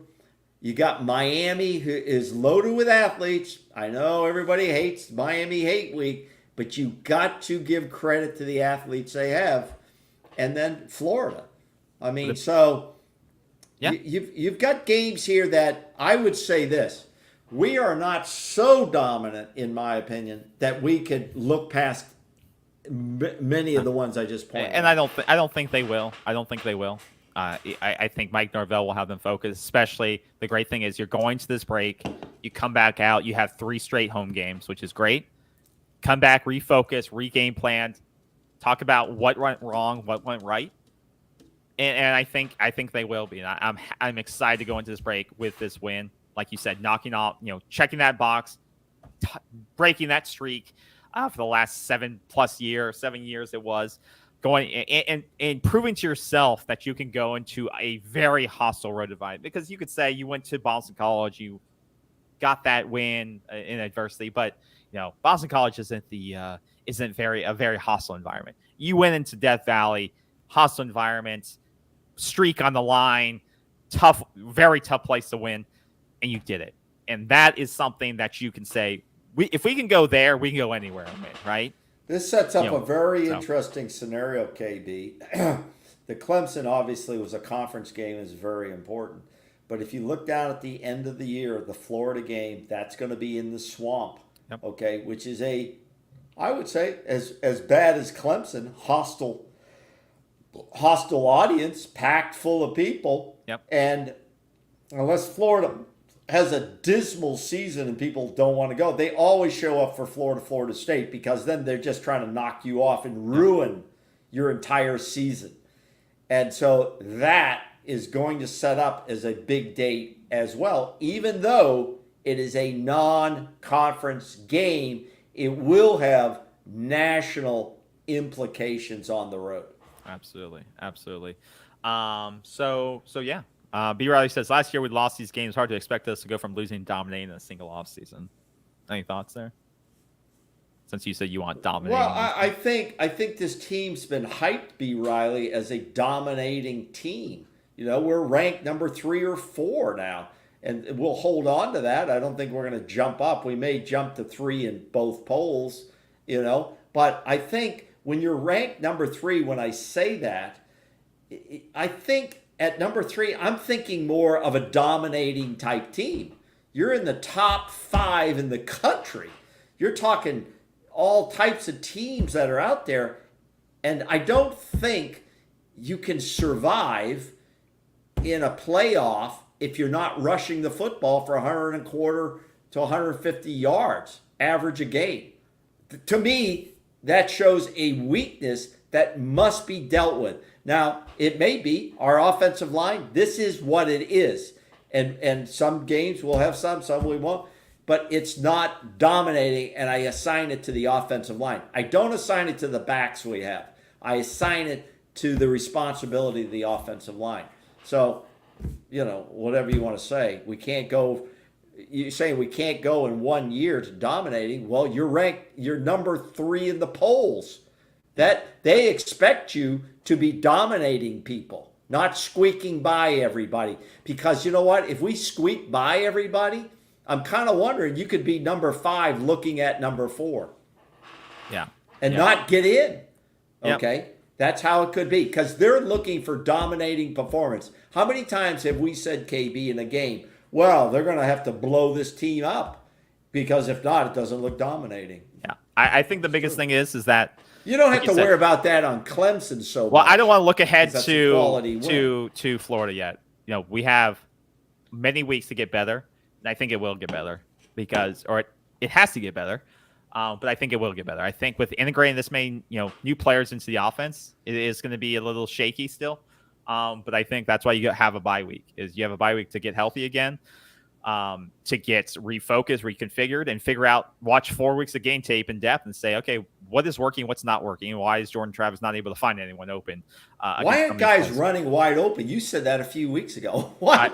You got Miami, who is loaded with athletes. I know everybody hates Miami Hate Week, but you got to give credit to the athletes they have. And then Florida. I mean, so you've got games here that I would say this. We are not so dominant, in my opinion, that we could look past many of the ones I just pointed out. And I don't think they will. I think Mike Norvell will have them focused, especially the great thing is you're going to this break, you come back out, you have 3 straight home games, which is great. Come back, refocus, regame plan, talk about what went wrong, what went right. And I think they will be. And I'm excited to go into this break with this win. Like you said, knocking off, checking that box, breaking that streak for the last 7 years it was, going and proving to yourself that you can go into a very hostile road environment. Because you could say you went to Boston College, you got that win in adversity, but Boston College isn't a very hostile environment. You went into Death Valley, hostile environment, streak on the line, very tough place to win. And you did it. And that is something that you can say, if we can go there, we can go anywhere and win, right? This sets up a very interesting scenario, KB. The Clemson obviously was a conference game, is very important. But if you look down at the end of the year, the Florida game, that's going to be in the swamp, which is I would say, as bad as Clemson, hostile audience, packed full of people. Yep. And unless Florida has a dismal season and people don't want to go, they always show up for Florida State, because then they're just trying to knock you off and ruin your entire season. And so that is going to set up as a big date as well. Even though it is a non-conference game, it will have national implications on the road. Absolutely. So yeah. B. Riley says last year we lost these games. Hard to expect us to go from losing to dominating in a single off season. Any thoughts there? Since you said you want dominating. Well, I think this team's been hyped, B. Riley, as a dominating team. We're ranked number 3 or 4 now, and we'll hold on to that. I don't think we're going to jump up. We may jump to 3 in both polls, But I think when you're ranked number 3, when I say that, I think at number 3, I'm thinking more of a dominating type team. You're in the top 5 in the country. You're talking all types of teams that are out there. And I don't think you can survive in a playoff if you're not rushing the football for 125 to 150 yards, average a game. To me, that shows a weakness that must be dealt with. Now, it may be our offensive line. This is what it is. And some games we'll have some we won't. But it's not dominating, and I assign it to the offensive line. I don't assign it to the backs we have. I assign it to the responsibility of the offensive line. So, whatever you want to say, we can't go. You're saying we can't go in 1 year to dominating. Well, you're number 3 in the polls. That they expect you to be dominating people, not squeaking by everybody. Because you know what? If we squeak by everybody, I'm kind of wondering, you could be number 5 looking at number 4. Yeah. And not get in. Okay? Yep. That's how it could be. Because they're looking for dominating performance. How many times have we said, KB, in a game, well, they're going to have to blow this team up? Because if not, it doesn't look dominating. Yeah. I think the biggest thing is that you don't have to worry about that on Clemson so much. Well, I don't want to look ahead to Florida yet. We have many weeks to get better. And I think it will get better it has to get better. But I think it will get better. I think with integrating this many, new players into the offense, it is going to be a little shaky still. But I think that's why you have a bye week. Is you have a bye week to get healthy again, to get refocused, reconfigured, and figure out. Watch 4 weeks of game tape in depth and say, okay, what is working, what's not working, and why is Jordan Travis not able to find anyone open? Why aren't guys running wide open? You said that a few weeks ago. Why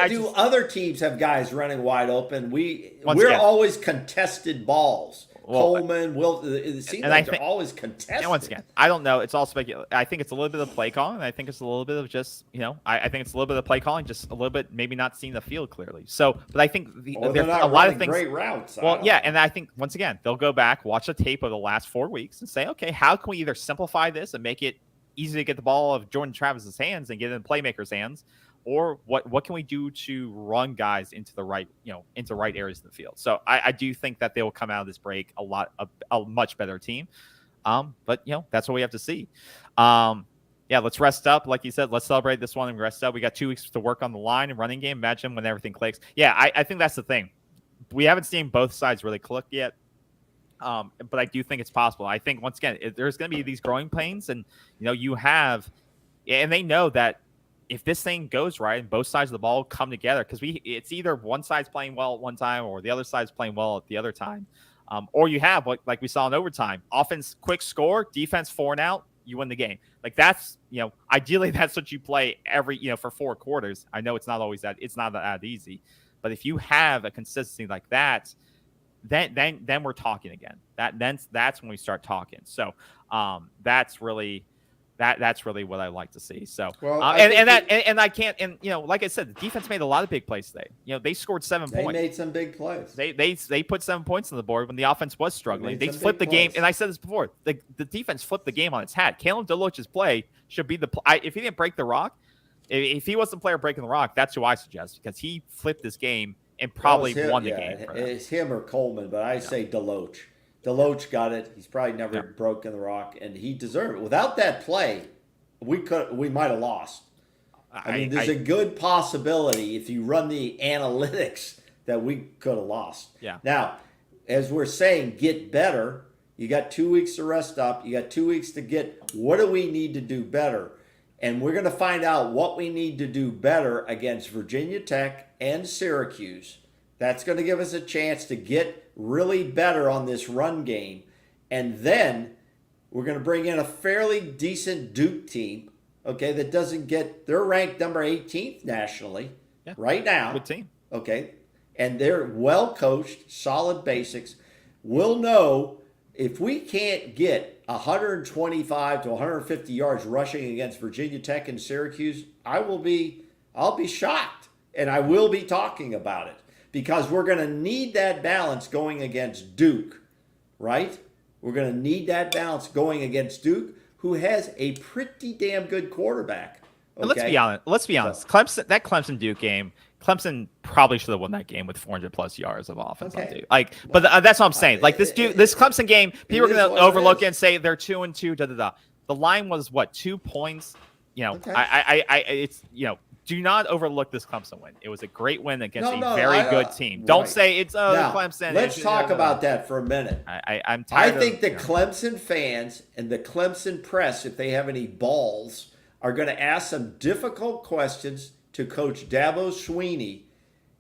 do other teams have guys running wide open? We're always contested balls. Coleman, it seems like they're always contested. And once again, I don't know. It's all speculative. I think it's a little bit of play calling. I think it's a little bit of just, I think it's a little bit of play calling, just a little bit maybe not seeing the field clearly. So, but I think there's a lot of things. Great routes. Well, yeah, and I think once again they'll go back, watch the tape of the last 4 weeks, and say, okay, how can we either simplify this and make it easy to get the ball of Jordan Travis's hands and get it in playmakers' hands, or what can we do to run guys into the right, into right areas of the field? So I do think that they will come out of this break a much better team. But that's what we have to see. Let's rest up. Like you said, let's celebrate this one and rest up. We got 2 weeks to work on the line and running game. Imagine when everything clicks. Yeah, I think that's the thing. We haven't seen both sides really click yet. But I do think it's possible. I think once again, there's going to be these growing pains, and you have, and they know that if this thing goes right and both sides of the ball come together, because it's either one side's playing well at one time or the other side's playing well at the other time, or you have like we saw in overtime, offense quick score, defense 4 and out, you win the game. Like that's ideally that's what you play every for 4 quarters. I know it's not always that easy, but if you have a consistency like that, then we're talking again. That's when we start talking. So that's really what I like to see. So I can't, like I said, the defense made a lot of big plays today. They scored 7 points. They made some big plays. They put 7 points on the board when the offense was struggling. They flipped the game, and I said this before. The defense flipped the game on its hat. Caleb Deloach's play should be if he didn't break the rock, if he wasn't the player breaking the rock, that's who I suggest, because he flipped this game and probably won the game. It's him or Coleman, but I say Deloach. Deloach got it. He's probably never broken the rock, and he deserved it. Without that play, we might have lost. I mean, there's a good possibility if you run the analytics that we could have lost. Yeah. Now, as we're saying, get better. You got 2 weeks to rest up. You got 2 weeks to get what do we need to do better? And we're going to find out what we need to do better against Virginia Tech and Syracuse. That's going to give us a chance to get really better on this run game. And then we're going to bring in a fairly decent Duke team okay, that doesn't get, they're ranked number 18th nationally right now. Good team. Okay. And they're well coached, solid basics. We'll know if we can't get 125 to 150 yards rushing against Virginia Tech and Syracuse, I'll be shocked, and I will be talking about it, because we're going to need that balance going against Duke, right? We're going to need that balance going against Duke, who has a pretty damn good quarterback. Okay? Let's be honest. Clemson Duke game, Clemson probably should have won that game with 400 plus yards of offense on Duke. But that's what I'm saying. Like this Clemson game, people are going to overlook it and say they're 2-2. The line was what, 2 points? It's do not overlook this Clemson win. It was a great win against a very good team. Don't say it's Clemson. Let's talk about that for a minute. I'm tired. I think the Clemson fans and the Clemson press, if they have any balls, are going to ask some difficult questions to Coach Dabo Swinney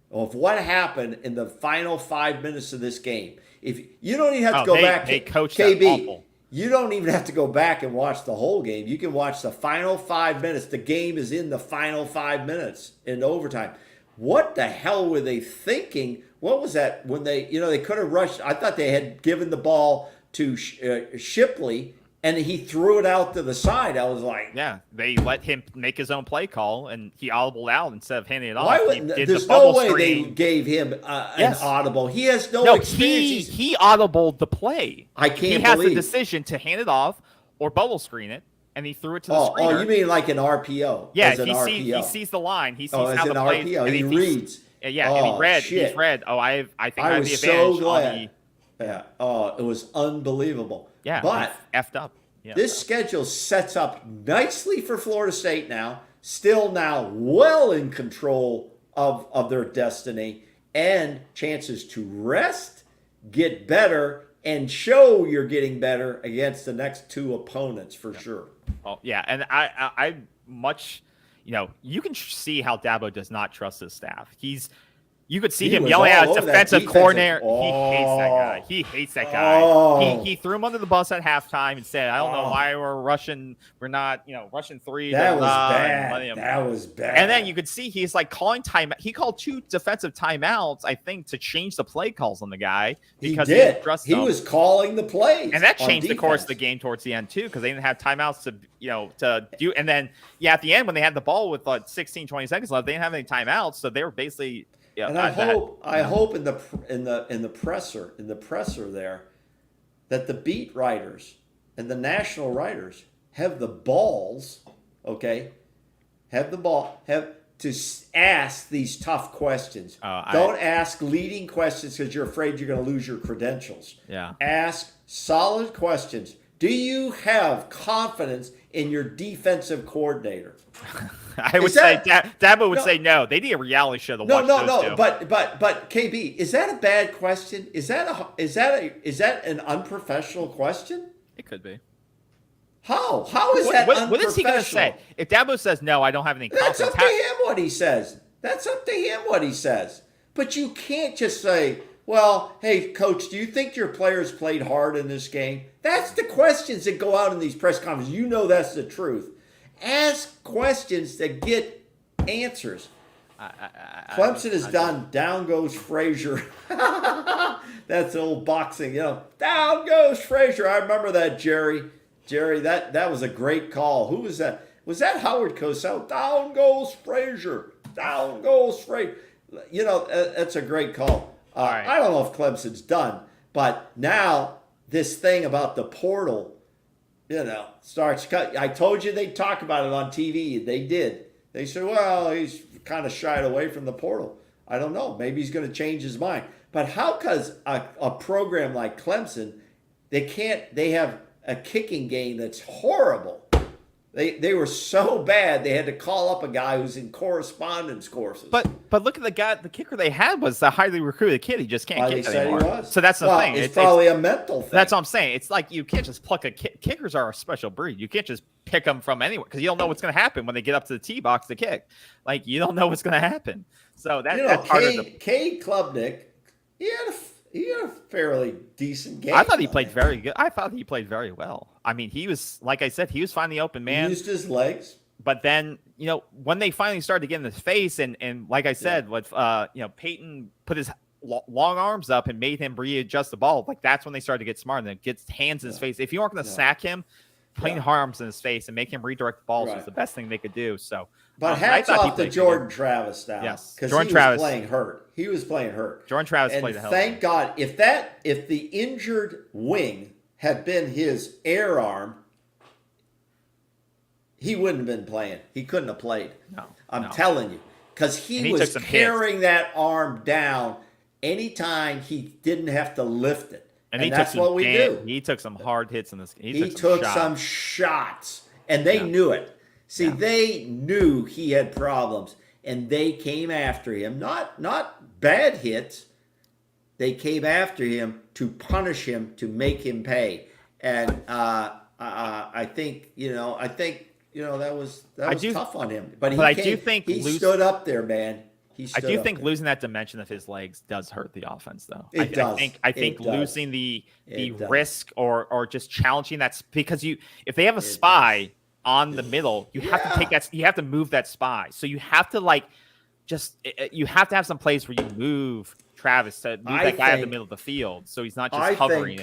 of what happened in the final 5 minutes of this game. If you don't even have to go back, KB, you don't even have to go back and watch the whole game. You can watch the final 5 minutes. The game is in the final 5 minutes in overtime. What the hell were they thinking? What was that when they could have rushed? I thought they had given the ball to Shipley, and he threw it out to the side. I was like, yeah, they let him make his own play call, and he audibled out instead of handing it off. Why wouldn't there's no way they gave him an audible? He has no experience. He audibled the play. I can't He has the decision to hand it off or bubble screen it, and he threw it to the screener. Oh, you mean like an RPO? Yeah, he sees the line. He sees how the play. RPO. And he reads. Yeah, and he read. He's read. Oh, I think I have the advantage. So glad. Yeah. Oh, it was unbelievable. Yeah, but effed up. Yeah. This schedule sets up nicely for Florida State now, still now well in control of their destiny, and chances to rest, get better, and show you're getting better against the next two opponents for sure. Oh, yeah, and I much, you can see how Dabo does not trust his staff. You could see him yelling at his defensive coordinator. Oh. He hates that guy. Oh. He threw him under the bus at halftime and said, I don't know why we're rushing. We're not, rushing three. That was bad. That was bad. And then you could see he's like calling time. He called 2 defensive timeouts, I think, to change the play calls on the guy. Because he did. He was calling the plays. And that changed the course of the game towards the end, too, because they didn't have timeouts to do. And then, at the end, when they had the ball with 16, 20 seconds left, they didn't have any timeouts. So they were basically... Yeah, and I hope in the presser there that the beat writers and the national writers have the balls, to ask these tough questions. Don't ask leading questions because you're afraid you're going to lose your credentials. Yeah. Ask solid questions. Do you have confidence in your defensive coordinator? I would say Dabo would say no. They need a reality show to watch those two. But KB, is that a bad question? Is that an unprofessional question? It could be. How is that unprofessional? What is he going to say? If Dabo says no, I don't have any confidence. That's up to him what he says. But you can't just say, well, hey, coach, do you think your players played hard in this game? That's the questions that go out in these press conferences. You know that's the truth. Ask questions that get answers. Clemson is done. Down goes Frazier. That's old boxing, Down goes Frazier. I remember that, Jerry. Jerry, that was a great call. Who was that? Was that Howard Cosell? Down goes Frazier. Down goes Frazier. That's a great call. Right. I don't know if Clemson's done, but now this thing about the portal, starts cut. I told you they'd talk about it on TV. They did. They said, well, he's kind of shied away from the portal. I don't know. Maybe he's going to change his mind. But how does a program like Clemson, they have a kicking game that's horrible. They were so bad they had to call up a guy who's in correspondence courses. But look at the kicker they had was a highly recruited kid. He just can't kick anymore. He was. So that's the thing. It's probably a mental thing. That's what I'm saying. It's like you can't just pluck a kickers are a special breed. You can't just pick them from anywhere because you don't know what's going to happen when they get up to the tee box to kick. Like you don't know what's going to happen. So that's part of the. Cade Klubnik, he had a fairly decent game. I thought he played very good. I thought he played very well. I mean, he was, like I said, he was finding the open man. He used his legs. but then, when they finally started to get in his face, and like I said, with Peyton put his long arms up and made him readjust the ball, like that's when they started to get smart, and then gets hands in his face. If you aren't going to sack him, putting arms in his face and make him redirect the balls was the best thing they could do. So, but hats off to Jordan Travis now. Yes, because Jordan he Travis was playing hurt. He was playing hurt. Jordan Travis and played the hell. Thank God, if the injured wing had been his air arm, he wouldn't have been playing. He couldn't have played. No, I'm telling you, because he was carrying that arm down anytime he didn't have to lift it. And that's what we do. He took some hard hits in this. He took some shots, and they knew it. See, they knew he had problems, and they came after him. Not bad hits. They came after him to punish him, to make him pay. And I think that was tough on him. But I do think he stood up there, man. I do think losing that dimension of his legs does hurt the offense, though. It does. I think losing the risk or just challenging that, because if they have a spy on the middle, you have to take that. You have to move that spy. So you have to you have to have some place where you move Travis to move that guy at the middle of the field, so he's not just hovering.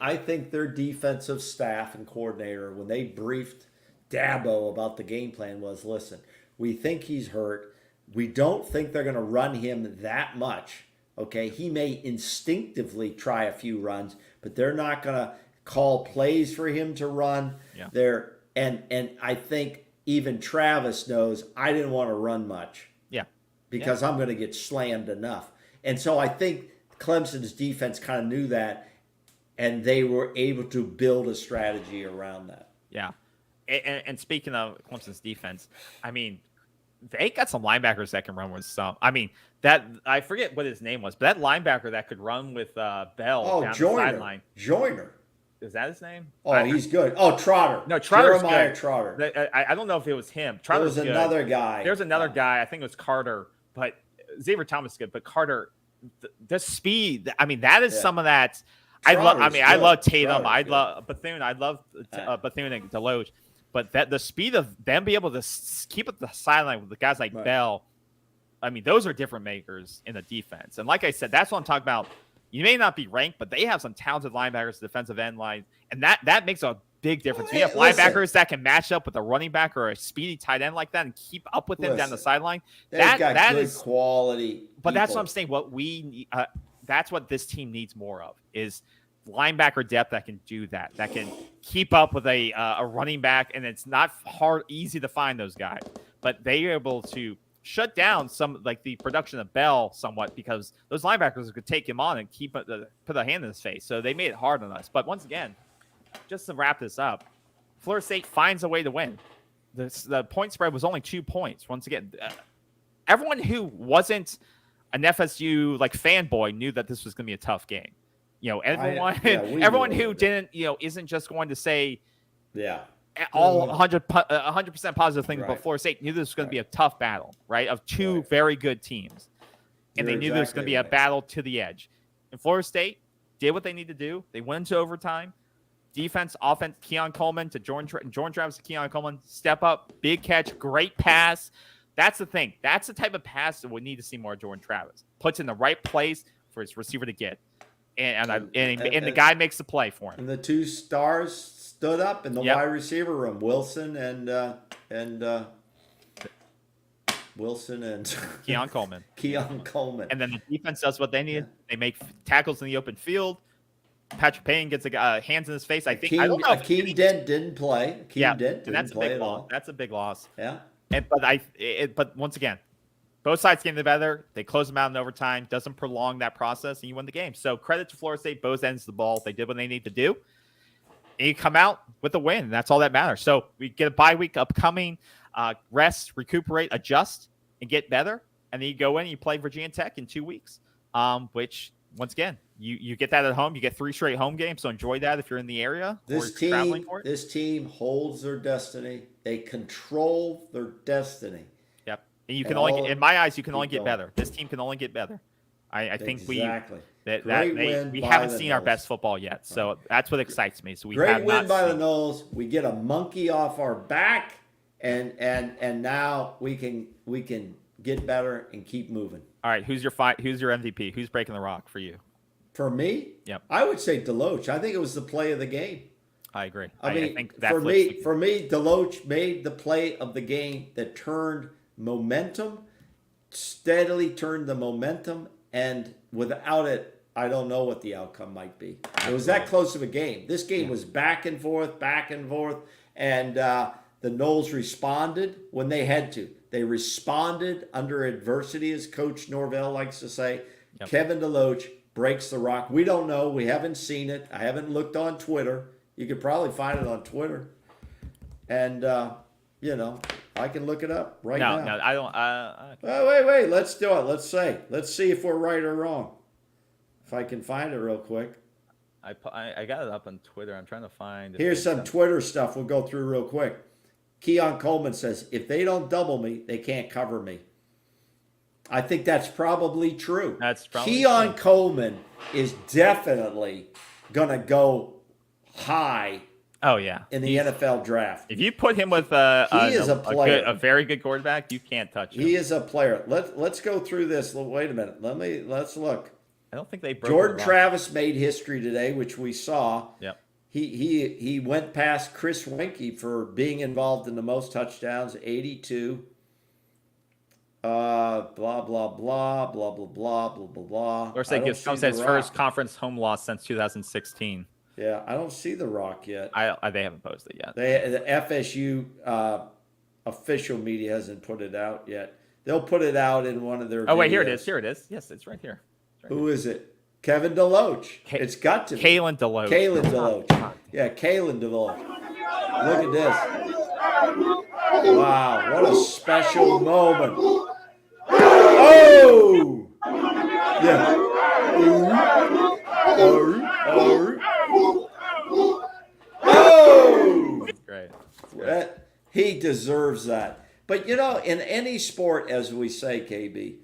I think their defensive staff and coordinator, when they briefed Dabo about the game plan, was, listen, we think he's hurt. We don't think they're going to run him that much. Okay, he may instinctively try a few runs, but they're not going to call plays for him to run. Yeah. And I think even Travis knows, I didn't want to run much. Yeah. Because I'm going to get slammed enough. And so I think Clemson's defense kind of knew that, and they were able to build a strategy around that. Yeah. And speaking of Clemson's defense, I mean, they got some linebackers that can run with some. I mean, that I forget what his name was, but that linebacker that could run with Bell down the sideline. Joyner. Is that his name? Oh, he's good. Oh, Trotter. No, Trotter's Jeremiah good. Trotter. I don't know if it was him. Trotter's There was another guy. There's another guy. I think it was Carter, but Xavier Thomas is good. But Carter, the speed. I mean, that is some of that. I love Tatum. I love Bethune. I love Bethune and Deloge. But the speed of them be able to keep at the sideline with the guys like Bell, I mean, those are different makers in the defense. And like I said, that's what I'm talking about. You may not be ranked, but they have some talented linebackers, defensive end line, and that makes a big difference. You have linebackers that can match up with a running back or a speedy tight end like that and keep up with them down the sideline. That is quality. But that's what I'm saying. That's what this team needs more of is linebacker depth that can do that can keep up with a running back, and it's not easy to find those guys, but they are able to shut down some, like the production of Bell somewhat, because those linebackers could take him on and put a hand in his face. So they made it hard on us. But once again, just to wrap this up, Florida State finds a way to win. The point spread was only 2 points. Once again, everyone who wasn't an FSU fanboy knew that this was going to be a tough game. Everyone who didn't, isn't just going to say, all 100% positive things about Florida State, knew this was going to be a tough battle, right? Of two very good teams. And they knew there was going to be a battle to the edge. And Florida State did what they need to do. They went into overtime. Defense, offense, Keon Coleman to Jordan Travis to Keon Coleman. Step up, big catch, great pass. That's the thing. That's the type of pass that we need to see more of Jordan Travis. Puts in the right place for his receiver to get. And the guy makes the play for him. And the two stars stood up in the wide receiver room, Wilson and Keon Coleman. Keon Coleman. And then the defense does what they need. Yeah. They make tackles in the open field. Patrick Payne gets hands in his face. I don't know. Akeem Dent didn't play. Akeem Dent didn't play at all. That's a big loss. Yeah. But once again, both sides came together. They closed them out in overtime. Doesn't prolong that process, and you win the game. So credit to Florida State, both ends of the ball. They did what they need to do. And you come out with a win. That's all that matters. So we get a bye week upcoming. Rest, recuperate, adjust, and get better. And then you go in and you play Virginia Tech in 2 weeks, which, once again, you get that at home. You get 3 straight home games, so enjoy that if you're in the area or you're traveling for it. This team holds their destiny. They control their destiny. Yep. And you can only, in my eyes, you can only get better. This team can only get better. I think we haven't seen our best football yet, so that's what excites me. So we great win by the Noles. We get a monkey off our back, and now we can get better and keep moving. All right, who's your MVP? Who's breaking the rock for you? For me, Yep. I would say Deloach. I think it was the play of the game. I agree. I mean, think that for me, Deloach made the play of the game that turned momentum, steadily turned the momentum, and without it, I don't know what the outcome might be. It was that close of a game. This game was back and forth, and the Noles responded when they had to. They responded under adversity, as Coach Norvell likes to say. Yep. Kevin Deloach breaks the rock. We don't know. We haven't seen it. I haven't looked on Twitter. You could probably find it on Twitter. And, I can look it up now. No, I don't. Wait. Let's do it. Let's see if we're right or wrong. If I can find it real quick. I got it up on Twitter. I'm trying to find. Here's some Twitter stuff we'll go through real quick. Keon Coleman says, if they don't double me, they can't cover me. I think that's probably true. Keon Coleman is definitely going to go high. Oh, yeah. In the NFL draft. If you put him with a very good quarterback, you can't touch him. He is a player. Let's go through this. Wait a minute. Let's look. I don't think they broke Jordan Travis made history today, which we saw. Yep. He went past Chris Weinke for being involved in the most touchdowns, 82. Blah blah blah blah blah blah blah blah. Or say gives his first conference home loss since 2016. Yeah, I don't see the Rock yet. They haven't posted yet. The FSU official media hasn't put it out yet. They'll put it out in one of their. Oh videos. wait, here it is. Here it is. Yes, it's right here. Who is it? Kevin Deloach. It's got to be. Kalen Deloach. Yeah, Kalen Deloach. Look at this. Wow, what a special moment. Oh! Yeah. Oh! Great. He deserves that. But, in any sport, as we say, KB,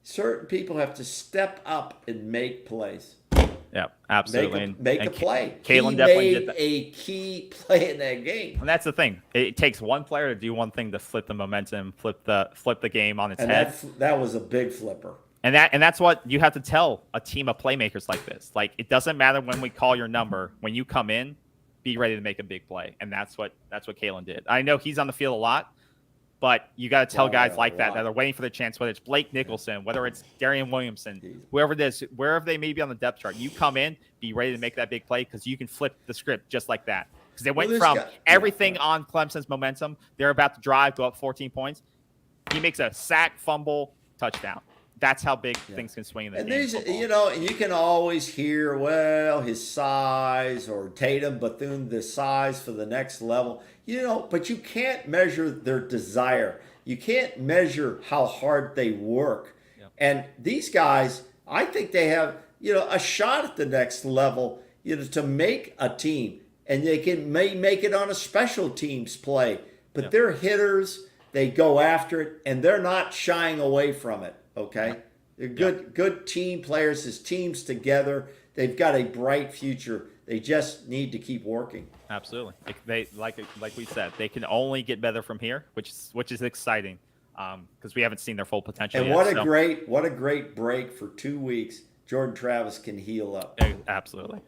certain people have to step up and make plays. Yeah, absolutely. Make a play. Kalen definitely did that. A key play in that game. And that's the thing. It takes one player to do one thing to flip the momentum, flip the game on its head. That was a big flipper. And that's what you have to tell a team of playmakers like this. Like, it doesn't matter when we call your number. When you come in, be ready to make a big play. And that's what Kalen did. I know he's on the field a lot, but you got to tell guys like that are waiting for the chance, whether it's Blake Nicholson, whether it's Darian Williamson, whoever it is, wherever they may be on the depth chart, you come in, be ready to make that big play because you can flip the script just like that. Because they went from everything on Clemson's momentum. They're about to drive, go up 14 points. He makes a sack, fumble, touchdown. That's how big things can swing in the game. And you can always hear, his size or Tatum Bethune, the size for the next level. But you can't measure their desire. You can't measure how hard they work. Yep. And these guys, I think they have, a shot at the next level, to make a team. And they can make it on a special teams play. But they're hitters. They go after it, and they're not shying away from it. Okay, they're good team players. As teams together, they've got a bright future. They just need to keep working. Absolutely, they like we said, they can only get better from here, which is exciting because we haven't seen their full potential. And yet, what a great break for 2 weeks. Jordan Travis can heal up. Absolutely.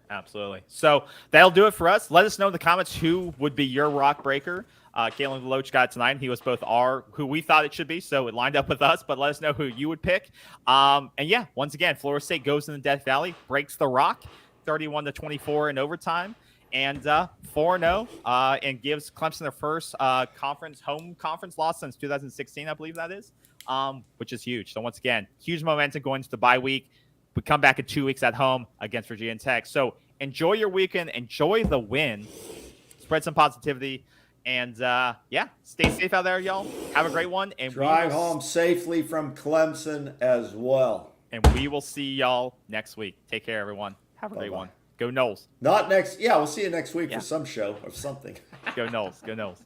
So that'll do it for us. Let us know in the comments who would be your rock breaker. Kalen Deloach got tonight. He was both who we thought it should be, so it lined up with us. But let us know who you would pick. Once again, Florida State goes in the Death Valley, breaks the rock, 31-24 in overtime, and 4-0, and gives Clemson their first home conference loss since 2016, I believe that is, which is huge. So once again, huge momentum going into the bye week. We come back in 2 weeks at home against Virginia Tech. So enjoy your weekend. Enjoy the win. Spread some positivity. And, stay safe out there, y'all. Have a great one. And drive home safely from Clemson as well. And we will see y'all next week. Take care, everyone. Have a great one. Go Noles. Not next. Yeah, we'll see you next week for some show or something. Go Noles. Go Noles.